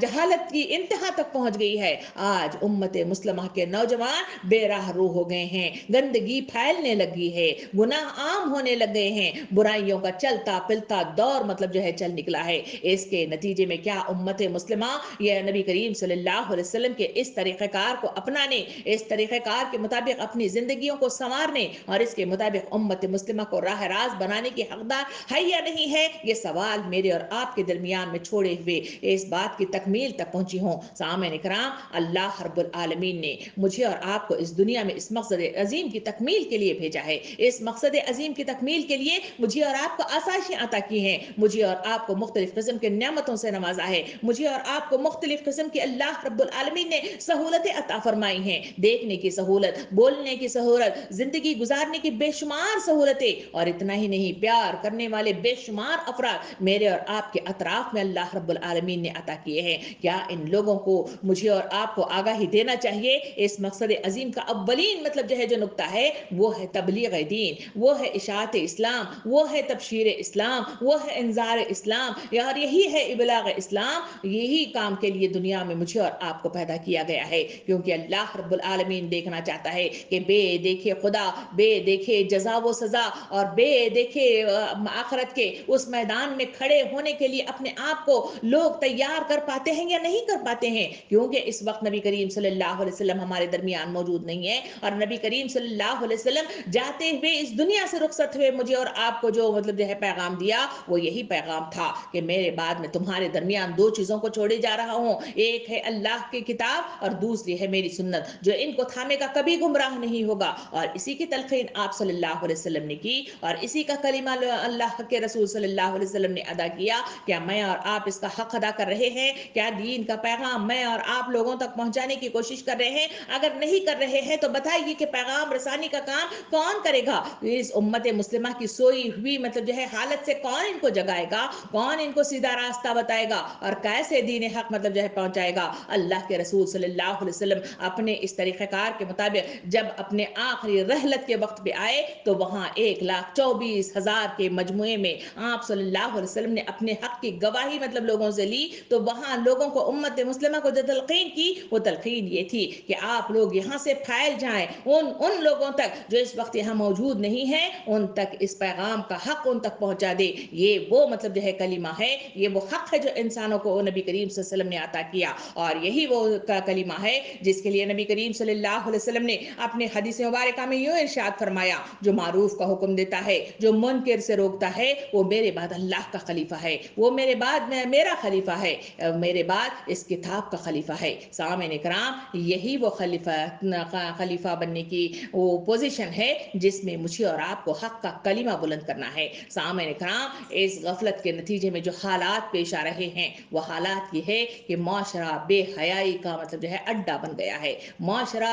Speaker 1: جہالت کی انتہا تک پہنچ گئی ہے، آج امت مسلمہ کے نوجوان بے راہ رو ہو گئے ہیں، گندگی پھیلنے لگی ہے، گناہ عام ہونے لگ گئے ہیں، برائیوں کا چلتا پلتا دور مطلب جو ہے چل نکلا ہے۔ اس کے نتیجے میں کیا امت مسلمہ یہ نبی کریم صلی اللہ علیہ وسلم کے اس طریقہ کار کو اپنانے، اس طریقہ کار کے مطابق اپنی زندگیوں کو سنوارنے اور اس کے مطابق امت مسلمہ کو راہ راست بنانے کی حقدار ہے یا نہیں ہے، یہ سوال میرے اور آپ کے درمیان میں چھوڑے ہوئے اس بات کی تکمیل تک پہنچی ہوں۔ سامعین اکرام، اللہ رب العالمین نے مجھے اور آپ کو اس دنیا میں اس مقصد عظیم کی تکمیل کے لیے بھیجا ہے، اس مقصد عظیم کی تکمیل کے لیے مجھے اور آپ کو آسائشیں عطا کی ہیں، مجھے اور آپ کو مختلف قسم کے نعمتوں سے نوازا ہے، مجھے اور آپ کو مختلف قسم کی اللہ رب العالمین نے سہولتیں عطا فرمائی ہیں، دیکھنے کی سہولت सहूलत, बोलने की सहूलत, जिंदगी गुजारने की बेशुमार सहूलतें, और इतना ही नहीं, प्यार करने वाले बेशुमार अफराद मेरे और आपके अतराफ में अल्लाह रब्बुल आलमीन ने अता किए हैं। क्या इन लोगों को, मुझे और आपको आगाही देना चाहिए। इस मकसद अजीम का अव्वलीन मतलब जो है, जो नुक्ता है, वो है तबलीग दीन, वो है इशाअत इस्लाम, वो है तबशीर इस्लाम, वो है इंजार इस्लाम, यार यही है इबलाग इस्लाम। यही काम के लिए दुनिया में मुझे और आपको पैदा किया गया है, क्योंकि अल्लाह रब्बुल आलमीन देखना चाहता है कि बे देखे खुदा, बे देखे जजा व सजा, और बे देखे आखरत के उस मैदान में खड़े होने के लिए अपने आप को लोग तैयार कर पाते हैं या नहीं कर पाते हैं। क्योंकि इस वक्त नबी करीम सल्लल्लाहु अलैहि वसल्लम हमारे दरमियान मौजूद नहीं है, और नबी करीम सल्लल्लाहु अलैहि वसल्लम जाते हुए इस दुनिया से रुखसत हुए मुझे और आपको जो मतलब जो है पैगाम दिया, वो यही पैगाम था कि मेरे बाद में तुम्हारे दरमियान दो चीजों को छोड़े जा रहा हूं, एक है अल्लाह की किताब और दूसरी है मेरी सुन्नत, जो इनको थामेगा कभी गुमराह नहीं होगा। और इसी की तलकीन आप सल्लल्लाहु अलैहि वसल्लम ने की, और इसी का कलीमा अल्लाह के रसूल सल्लल्लाहु अलैहि वसल्लम ने अदा किया। क्या मैं और आप इसका हक अदा कर रहे हैं? क्या दीन का पैगाम मैं और आप लोगों तक पहुंचाने की कोशिश कर रहे हैं? अगर नहीं कर रहे हैं तो बताइए कि पैगाम रसानी का काम कौन करेगा? इस उम्मत मुस्लिमा की सोई हुई मतलब जो है हालत से कौन इनको जगाएगा, कौन इनको सीधा रास्ता बताएगा, और कैसे दीन हक मतलब जो है पहुंचाएगा? अल्लाह के रसूल सल्लल्लाहु अलैहि वसल्लम अपने इस तरीक़ेकार के मुताबिक जब अपने आखिरी रहलत के वक्त पे आए, तो वहां 1,24,000 के मजमुए में आप सल्लल्लाहु अलैहि वसल्लम ने अपने हक की गवाही मतलब लोगों से ली। तो वहां लोगों को, उम्मत मुस्लिमा को जो तलकीन की, वो तलकीन ये थी कि आप लोग यहां से फैल जाएं, उन लोगों तक जो इस वक्त यहां मौजूद नहीं है, उन तक इस पैगाम का हक उन तक पहुंचा दे। ये वो मतलब जो है कलीमा है, ये वो हक है जो इंसानों को नबी करीम सल्लल्लाहु अलैहि वसल्लम ने अता किया, और यही वो का कलीमा है जिसके लिए नबी करीम सल्लल्लाहु अलैहि वसल्लम ने अपने हदीस मुबारका में यूं इरशाद फरमाया, जो मारूफ का हुक्म देता है, जो मुनकर से रोकता है, वो मेरे बाद अल्लाह का खलीफा है, वो मेरे बाद मेरा खलीफा है, मेरे बाद इस किताब का खलीफा है। सामईन इकराम, यही वो खलीफा बनने की वो पोजीशन है जिसमें मुझे और आपको हक का कलीमा बुलंद करना है। सामईन इकराम, इस गफलत के नतीजे में जो हालात पेश आ रहे हैं, वो हालात ये है कि माशरा बेहयाई का मतलब जो है अड्डा बन गया है। माशरा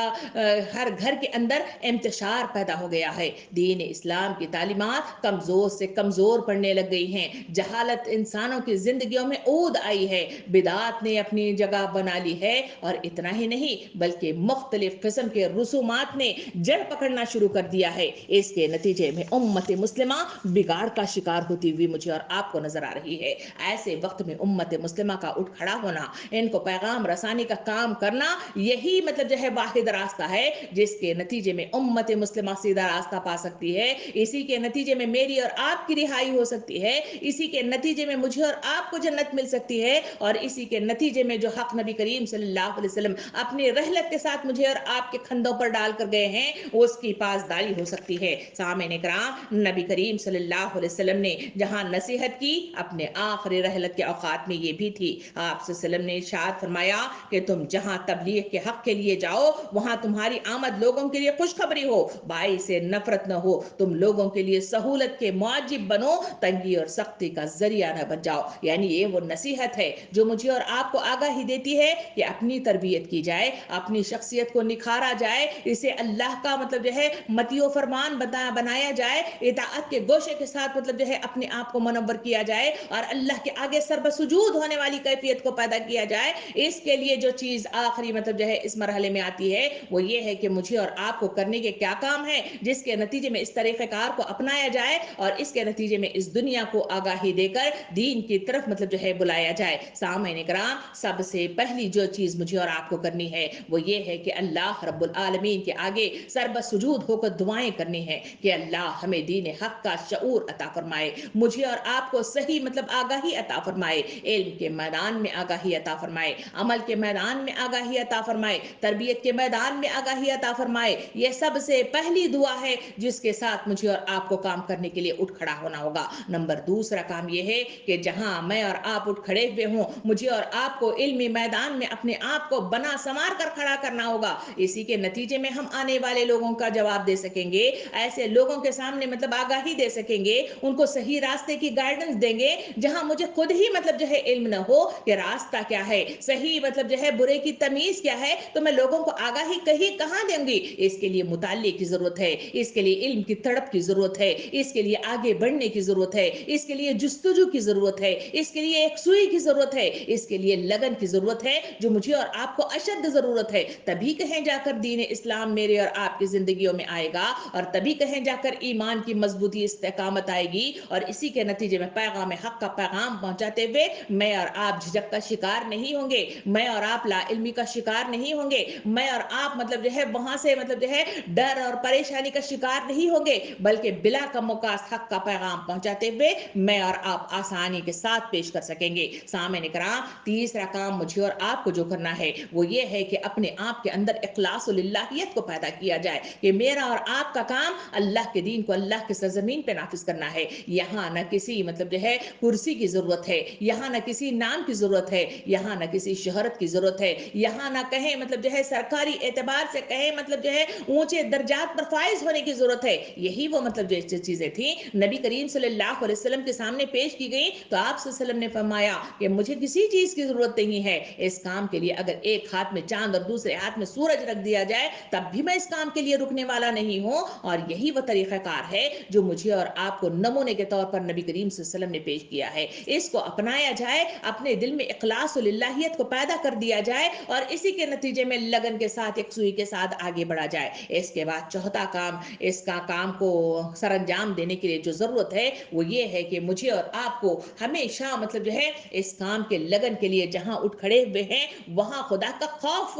Speaker 1: हर घर के अंदर इंतशार पैदा हो गया है। दीन इस्लाम की तालीमात कमजोर से कमजोर पड़ने लग गई हैं। जहालत इंसानों की जिंदगियों में ऊद आई है, बिदात ने अपनी जगह बना ली है, और इतना ही नहीं बल्कि मुख्तलिफ किस्म के रसूमात ने जड़ पकड़ना शुरू कर दिया है। इसके नतीजे में उम्मत मुस्लिमा बिगाड़ का शिकार होती हुई मुझे और आपको नजर आ रही है। ऐसे वक्त में उम्मत मुस्लिमा का उठ खड़ा होना, इनको पैगाम रसानी का काम करना, यही मतलब जो है वाहिद रास्ता है जिसके नतीजे में उम्मत मुस्लिमा सीधा रास्ता पा सकती है। इसी के नतीजे में मेरी और आपकी रिहाई हो सकती है, इसी के नतीजे में मुझे और आपको जन्नत मिल सकती है, और इसी के नतीजे में जो हक नबी करीम सल्लल्लाहु अलैहि वसल्लम अपनी रहलत के साथ मुझे और आपके खंदों पर डाल कर गए हैं, उसकी पासदारी हो सकती है। सामईन इकराम, नबी करीम सल्लल्लाहु अलैहि वसल्लम ने जहां नसीहत की, अपने आखिरी रहलत के औकात में ये भी थी। आप सल्लल्लाहु ने इरशाद फरमाया कि तुम जहां तबलीग के हक के लिए जाओ, वहां तुम्हारी आमद लोगों के लिए खुशखबरी हो, बाइस से नफरत न हो। तुम लोगों के लिए सहूलत के मुआजिब बनो, तंगी और सख्ती का जरिया न बन जाओ। यानी ये वो नसीहत है जो मुझे और आपको आगाही देती है कि अपनी तरबियत की जाए, अपनी शख्सियत को निखारा जाए, इसे अल्लाह का मतलब जो है मतियो फरमान बनाया जाए, इताअत के गोशे के साथ मतलब जो है अपने आप को मनव्वर किया जाए, और अल्लाह के आगे सरबसुजूद होने वाली कैफियत को पैदा किया जाए। इसके लिए जो चीज आखिरी मतलब जो है इस मरहले में आती है, वो ये है कि मुझे और आपको करने के क्या काम है, जिसके नतीजे में इस तरीक़ेकार को अपनाया जाए, और इसके नतीजे में इस दुनिया को आगाही देकर दीन की तरफ मतलब जो है बुलाया जाए। सामईन इकराम, सबसे पहली जो चीज मुझे और आपको करनी है, वो ये है कि अल्लाह रब्बुल आलमीन के आगे सरबसुजूद होकर दुआएं करनी है कि अल्लाह हमें दीन हक का शऊर अता फरमाए, मुझे और आपको सही मतलब आगाही अता फरमाए, इल्म के मैदान में आगाही अता फरमाए, अमल के मैदान में आगाही अता फरमाए, तरबियत के मैदान में आगाही अता फरमाए। यह सबसे पहली दुआ है जिसके साथ मुझे और आपको काम करने के लिए उठ खड़ा होना होगा। नंबर दूसरा काम यह है कि जहां मैं और आप उठ खड़े हुए हों, मुझे और आपको इल्मी मैदान में अपने आप को बना संवार कर खड़ा करना होगा। इसी के नतीजे में हम आने वाले लोगों का जवाब दे सकेंगे, ऐसे लोगों के सामने मतलब आगाही दे सकेंगे, उनको सही रास्ते की गाइडेंस देंगे जहां मुझे खुद ही मतलब जो है इल्म न हो कि रास्ता क्या है, सही मतलब जो है बुरे की तमीज क्या है, तो मैं लोगों को आगाही कहीं ये कहाँ देंगे? इसके लिए मुताले की ज़रूरत है, इसके लिए इल्म की तड़प की ज़रूरत है, इसके लिए आगे बढ़ने की ज़रूरत है, इसके लिए जुस्तजू की ज़रूरत है, इसके लिए एक सुई की ज़रूरत है, इसके लिए लगन की ज़रूरत है, जो मुझे और आपको अशद ज़रूरत है। तभी कहीं जाकर दीन इस्लाम मेरे और आपकी ज़िंदगियों में आएगा, और तभी कहीं जाकर ईमान की मजबूती इस्तेकामत आएगी, और इसी के नतीजे में पैगाम हक का पैगाम पहुंचाते हुए मैं और आप झिझक का शिकार नहीं होंगे, मैं और आप लाइल्मी का शिकार नहीं होंगे, मैं और आप मतलब जो है वहां से मतलब जो है डर और परेशानी का शिकार नहीं होंगे, बल्कि बिला कमोकास हक का पैगाम पहुंचाते हुए मैं और आप आसानी के साथ पेश कर सकेंगे। सामने कराम, तीसरा काम मुझे और आपको जो करना है वो ये है कि अपने आप के अंदर इखलास और लिल्लाहियत को पैदा किया जाए कि मेरा और आपका काम अल्लाह के दीन को अल्लाह के सरजमीन पे नाफिज करना है। यहाँ न किसी मतलब जो है कुर्सी की जरूरत है, यहाँ न किसी नाम की जरूरत है, यहाँ न किसी शोहरत की जरूरत है, यहाँ न कहें मतलब जो है सरकारी एतबार से कहें मतलब जो है ऊंचे दर्जात पर फाइज होने की जरूरत है। यही वो मतलब जो चीजें थी नबी करीम सल्लल्लाहु अलैहि वसल्लम के सामने पेश की गई, तो आप सल्लल्लाहु अलैहि वसल्लम ने फरमाया कि मुझे किसी चीज की जरूरत नहीं है, इस काम के लिए अगर एक हाथ में चांद और दूसरे हाथ में सूरज रख दिया जाए तब भी मैं इस काम के लिए रुकने वाला नहीं हूं। और यही वो तरीकाकार है जो मुझे और आपको नमूने के तौर पर नबी करीम सल्लल्लाहु अलैहि वसल्लम ने पेश किया है। इसको अपनाया जाए, अपने दिल में इखलास और लिल्लाहियत को पैदा कर दिया जाए, और इसी के नतीजे में लगन के साथ एक सुई के साथ आगे बढ़ा जाए। इसके बाद चौथा काम, इसका काम को सरंजाम देने के लिए जो जरूरत है वो ये है कि मुझे और आपको हमेशा मतलब जो है इस काम के लगन के लिए जहां उठ खड़े हुए हैं वहां खुदा का खौफ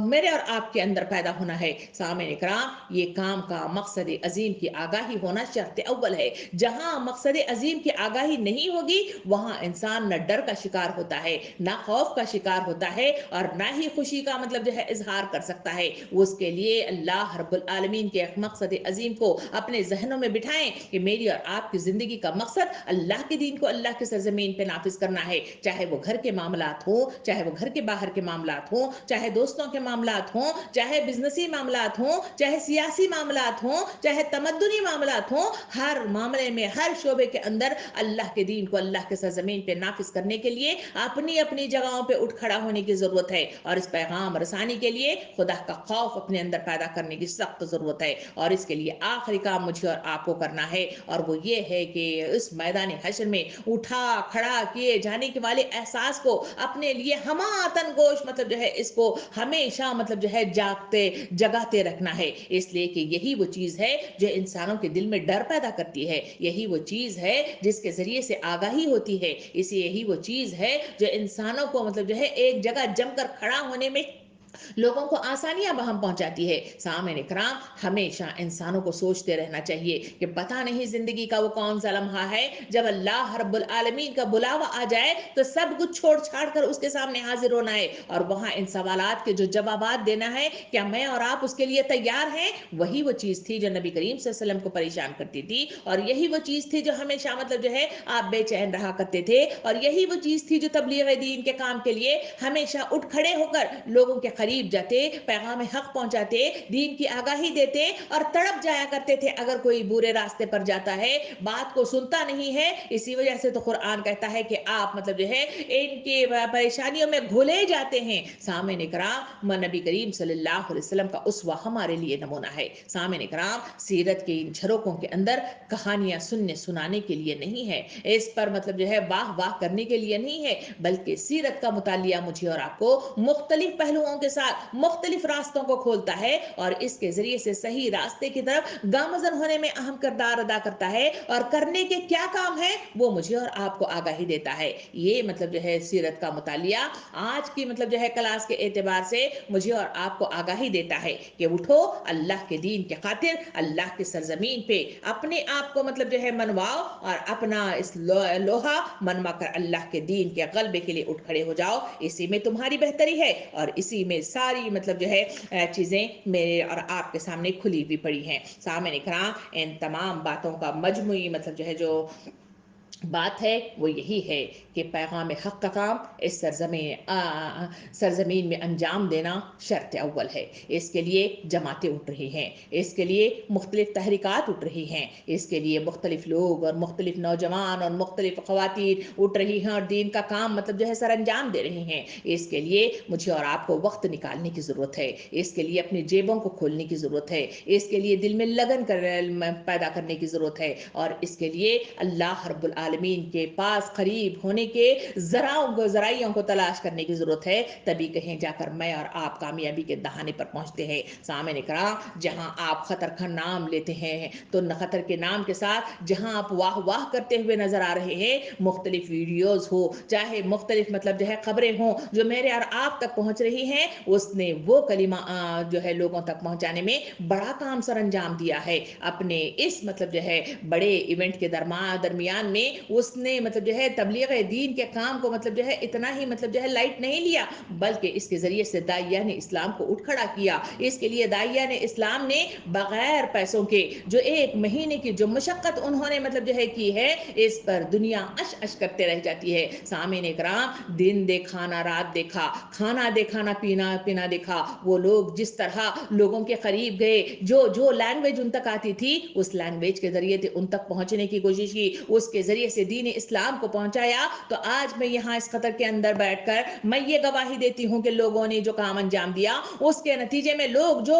Speaker 1: मेरे और आपके अंदर पैदा होना है। सामने इकराम, ये काम का मकसद अजीम की आगाही होना शर्त अव्वल है। जहां मकसद अजीम की आगाही नहीं होगी वहां इंसान न डर का शिकार होता है, ना खौफ का शिकार होता है, और ना ही खुशी का मतलब जो है इजहार कर सकता है। उसके लिए अल्लाह रब्बुल आलमीन के मकसद अजीम को अपने जहनों में बिठाएं कि मेरी और आपकी जिंदगी का मकसद अल्लाह के दीन को अल्लाह के सरजमीन पे नाफिज करना है। चाहे वो घर के मामलात हो, चाहे वो घर के बाहर के मामलात हो, चाहे दोस्तों के मामलात हो, चाहे बिजनेसी मामलात हो, चाहे सियासी मामलात हो, चाहे तमद्दुनी मामलात हो, हर मामले में हर शोबे के अंदर अल्लाह के दीन को अल्लाह के सरजमीन पे नाफिज करने के लिए अपनी अपनी जगहों पे उठ खड़ा होने की जरूरत है। और इस पैगाम रसानी के लिए खुदा का खौफ अपने अंदर पैदा करने की सख्त जरूरत है। और इसके लिए आखिरी काम मुझे और आपको करना है, और वो ये है कि इस मैदान हश्र में उठा खड़ा किए जाने के वाले एहसास को अपने लिए हमातन गोश मतलब जो है इसको हमेशा मतलब जो है जागते जगाते रखना है। इसलिए कि यही वो चीज है जो इंसानों के दिल में डर पैदा करती है, यही वो चीज है जिसके जरिए से आगाही होती है, इसी यही वो चीज है जो इंसानों को मतलब जो है एक जगह जमकर खड़ा होने में लोगों को आसानियां बहम पहुंचाती है। सामने कराम, हमेशा इंसानों को सोचते रहना चाहिए कि पता नहीं जिंदगी का वो कौन सा लम्हा है जब अल्लाह रब्बुल आलमीन का बुलावा आ जाए तो सब कुछ छोड़ छाड़ कर उसके सामने हाजिर होना है, और वहां इन सवालात के जो जवाबात देना है, क्या मैं और आप उसके लिए तैयार हैं? वही वो चीज थी जो नबी करीम सल्लल्लाहु अलैहि वसल्लम को परेशान करती थी, और यही वो चीज थी जो हमेशा मतलब जो है आप बेचैन रहा करते थे, और यही वो चीज थी जो तबलीग दीन के काम के लिए हमेशा उठ खड़े होकर लोगों के करीब जाते, पैगाम हक पहुंचाते, दीन की आगाही देते, और तड़प जाया करते थे अगर कोई बुरे रास्ते पर जाता है, बात को सुनता नहीं है। इसी वजह से तो कुरान कहता है कि आप मतलब जो है इनकी परेशानियों में घुले जाते हैं। सामने इकराम, नबी करीम सल्लल्लाहु अलैहि वसल्लम का उसवा हमारे लिए नमूना है। सामने इकराम, सीरत के इन झरोकों के अंदर कहानियां सुनने सुनाने के लिए नहीं है, इस पर मतलब जो है वाह वाह करने के लिए नहीं है, बल्कि सीरत का मुतालिया मुझे और आपको मुख्तलिफ पहलुओं के साथ मुख्तलिफ रास्तों को खोलता है, और इसके जरिए से सही रास्ते की तरफ गामजन होने में अहम किरदार अदा करता है, और करने के क्या काम है वो मुझे और आपको आगाही देता है। ये मतलब जो है सीरत का मुतालिया आज की मतलब जो है क्लास के एतबार से मुझे और आपको आगाही देता है कि उठो, अल्लाह के दीन के खातिर अल्लाह की सरजमीन पे अपने आप को मतलब जो है मनवाओ, और अपना इस लोहा मनवा कर अल्लाह के दीन के गलबे के लिए उठ खड़े हो जाओ। इसी में तुम्हारी बेहतरी है, और इसी में सारी मतलब जो है चीजें मेरे और आपके सामने खुली हुई पड़ी हैं। सामने इकराम, इन तमाम बातों का मजमुई मतलब जो है जो बात है वो यही है कि पैगाम हक़ का काम इस सरज़मीन में अंजाम देना शर्त अव्वल है। इसके लिए जमातें उठ रही हैं, इसके लिए मुख्तलिफ़ तहरीकात उठ रही हैं, इसके लिए मुख्तलिफ़ लोग और मुख्तलिफ़ नौजवान और मुख्तलिफ़ ख़वातीन उठ रही हैं और दीन का काम मतलब जो है सर अंजाम दे रही हैं। इसके लिए मुझे और आपको वक्त निकालने की ज़रूरत है, इसके लिए अपनी जेबों को खोलने की ज़रूरत है, इसके लिए दिल में लगन पैदा करने की ज़रूरत है और इसके लिए अल्लाह रब्बुल आलमीन के पास करीब होने के ज़राइयों को तलाश करने की ज़रूरत है। तभी कहीं जाकर मैं और आप कामयाबी के दहाने पर पहुंचते हैं। सामने कराम, जहां आप खतर का नाम लेते हैं तो खतर के नाम के साथ जहां आप वाह वाह करते हुए नजर आ रहे हैं, मुख्तलिफ वीडियोस हो चाहे मुख्तलिफ मतलब जो है खबरें हो जो मेरे और आप तक पहुंच रही हैं, उसने वो कलिमा जो है लोगों तक पहुंचाने में बड़ा काम सर अंजाम दिया है। अपने इस मतलब जो है बड़े इवेंट के दरमियान में उसने मतलब जो है तबलीग दीन के काम को मतलब जो है इतना ही मतलब जो है लाइट नहीं लिया, बल्कि इसके जरिए से दाइया ने इस्लाम को उठ खड़ा किया। इसके लिए दाइया ने इस्लाम ने बगैर पैसों के जो एक महीने की जो मशक्कत उन्होंने मतलब जो है की है, इस पर दुनिया अश अश करते रह जाती है। सामने कराम, दिन देखा ना रात देखा, खाना देखा ना पीना पीना देखा, वो लोग जिस तरह लोगों के करीब गए, जो जो लैंग्वेज उन तक आती थी उस लैंग्वेज के जरिए उन तक पहुंचने की कोशिश की, उसके जरिए से दीन इस्लाम को पहुंचाया। तो आज मैं यहाँ इस कतर के अंदर बैठकर मैं ये गवाही देती हूँ कि लोगों ने जो काम अंजाम दिया उसके नतीजे में लोग जो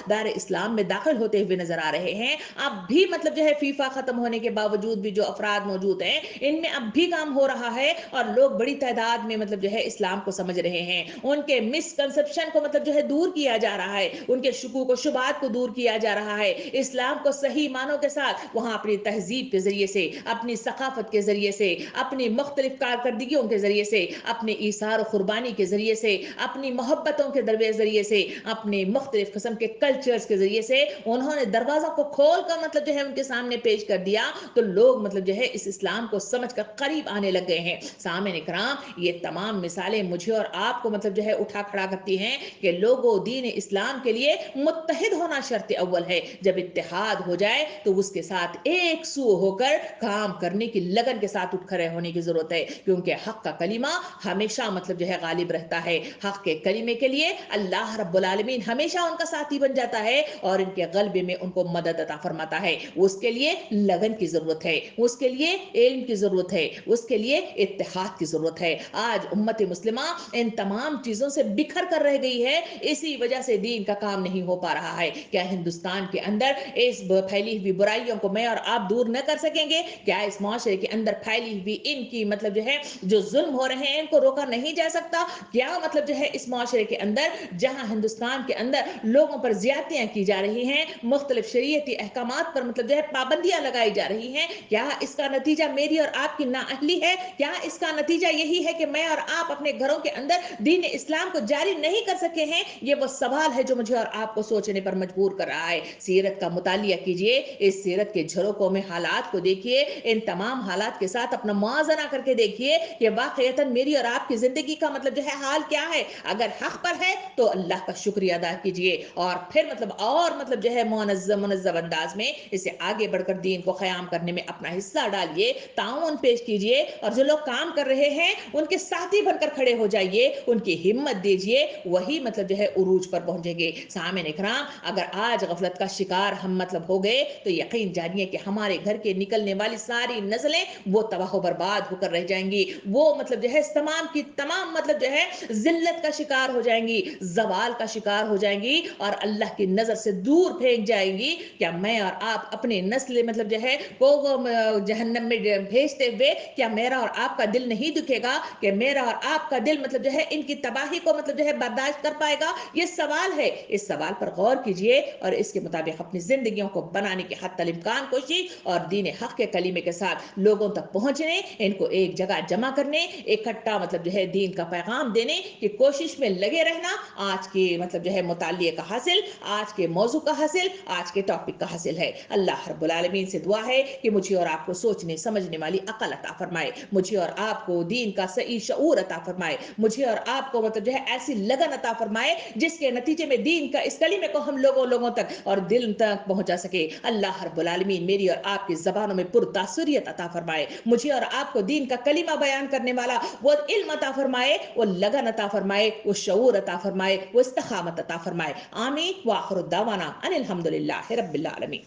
Speaker 1: दार इस्लाम में दाखिल होते हुए नजर आ रहे हैं। अब भी मतलब जो है फीफा खत्म होने के बावजूद भी जो अफराद मौजूद हैं, इनमें अब भी काम हो रहा है और लोग बड़ी तादाद में मतलब जो है इस्लाम को समझ रहे हैं। उनके मिसकंसेप्शन को मतलब जो है दूर किया जा रहा है, उनके शुकूक व शुबात को दूर किया जा रहा है। इस्लाम को सही मानों के साथ वहां अपनी तहजीब के जरिए से, अपनी सकाफत के जरिए से, अपनी मुख्तलिफ कारकर्दगियों के जरिए से, अपने ईसार कुर्बानी के जरिए से, अपनी मोहब्बतों के जरिए से, अपने मुख्तलिफ किस्म के कल्चर्स के जरिए से उन्होंने दरवाजा को खोल कर मतलब जो है उनके सामने पेश कर दिया। तो लोग मतलब जो है इस इस्लाम को समझ कर करीब आने लग गए हैं। सामने कराम, ये तमाम मिसालें मुझे और आपको मतलब जो है उठा खड़ा करती हैं कि लोगों दीन इस्लाम के लिए मुत्तहिद होना शर्त अव्वल है। जब इत्तेहाद हो जाए तो उसके साथ एक सू होकर काम करने की लगन के साथ उठ खड़े होने की जरूरत है, क्योंकि हक का कलीमा हमेशा मतलब जो है गालिब रहता है। हक के कलीमे के लिए अल्लाह रब्बुल आलमीन हमेशा उनका साथी बन जाता है और इनके गलबे में उनको मदद अता फरमाता है। उसके लिए लगन की जरूरत है, उसके लिए इल्म की जरूरत है, उसके लिए इत्तेहाद की जरूरत है। आज उम्मत मुस्लिमा इन तमाम चीजों से बिखर कर रह गई है, इसी वजह से दीन का काम नहीं हो पा रहा है। क्या हिंदुस्तान के अंदर इस फैली हुई बुराइयों को मैं और आप दूर न कर सकेंगे? क्या इस माशरे के अंदर फैली हुई इनकी मतलब जो है जो जुल्म हो रहे हैं इनको रोका नहीं जा सकता? क्या मतलब जो है इस माशरे के अंदर जहां हिंदुस्तान के अंदर लोगों पर ज्यादतियां की जा रही हैं, मुख्तलिफ शरीयती अहकामात पर मतलब जो है पाबंदियां लगाई जा रही हैं, क्या इसका नतीजा मेरी और आपकी नाअहली है? क्या इसका नतीजा यही है कि मैं और आप अपने घरों के अंदर दीन इस्लाम को जारी नहीं कर सके हैं? ये वो सवाल है जो मुझे और आपको सोचने पर मजबूर कर रहा है। सीरत का मुतालिया कीजिए, इस सीरत के झरोकों में हालात को देखिए, इन तमाम हालात के साथ अपना मुआवजा करके देखिए कि वाकईतन मेरी और आपकी जिंदगी का मतलब जो है हाल क्या है। अगर हक पर है तो अल्लाह का शुक्रिया अदा कीजिए और फिर मतलब जो है मुनज़्ज़म अंदाज में इसे आगे बढ़कर दीन को क़याम करने में अपना हिस्सा डालिए, ताउन पेश कीजिए और जो लोग काम कर रहे हैं उनके साथी बनकर खड़े हो जाइए, उनकी हिम्मत दीजिए, वही मतलब जो है उरूज पर पहुंचेंगे। सामने इकराम, अगर आज गफलत का शिकार हम मतलब हो गए तो यकीन जानिए कि हमारे घर के निकलने वाली सारी नस्लें वो तबाह बर्बाद होकर रह जाएंगी, वो मतलब जो है तमाम की तमाम मतलब जो है जिल्लत का शिकार हो जाएंगी, जवाल का शिकार हो जाएंगी और अल्लाह की नजर से दूर फेंक जाएंगी। क्या मैं और आप अपने नस्ल मतलब जो है को जहन्नम में भेजते हुए क्या मेरा और आपका दिल नहीं दुखेगा? कि मेरा और आपका दिल मतलब जो है इनकी तबाही को मतलब जो है बर्दाश्त कर पाएगा? ये सवाल है, इस सवाल पर गौर कीजिए और इसके मुताबिक अपनी जिंदगियों को बनाने की हद तक इम्कान कोशिश और दीन हक के कलीमे के साथ लोगों तक पहुंचने, इनको एक जगह जमा करने, इकट्ठा मतलब जो है दीन का पैगाम देने की कोशिश में लगे रहना। आज के मतलब जो है मुतालिए का हासिल, आज के मौजू का हासिल, आज के टॉपिक का हासिल है। अल्लाह रब्बुल आलमीन से दुआ है कि मुझे और आपको सोचने समझने वाली अकल अता फरमाए, मुझे और आपको दीन का सही शऊर अता फरमाए, मुझे और आपको मतलब जो है ऐसी लगन अता फरमाए जिसके नतीजे में दीन का इस कलीमे को हम लोगों तक और दिल तक पहुंचा सके। अल्लाह रब्बुल आलमीन मेरी और आपकी ज़बानों में पुरतासीर باصریت عطا فرمائے، مجھے اور آپ کو دین کا کلمہ بیان کرنے والا وہ علم عطا فرمائے، وہ لگن عطا فرمائے، وہ شعور عطا فرمائے، وہ استقامت عطا فرمائے. آمین. وآخر الدعوانا ان الحمد للہ رب العالمین.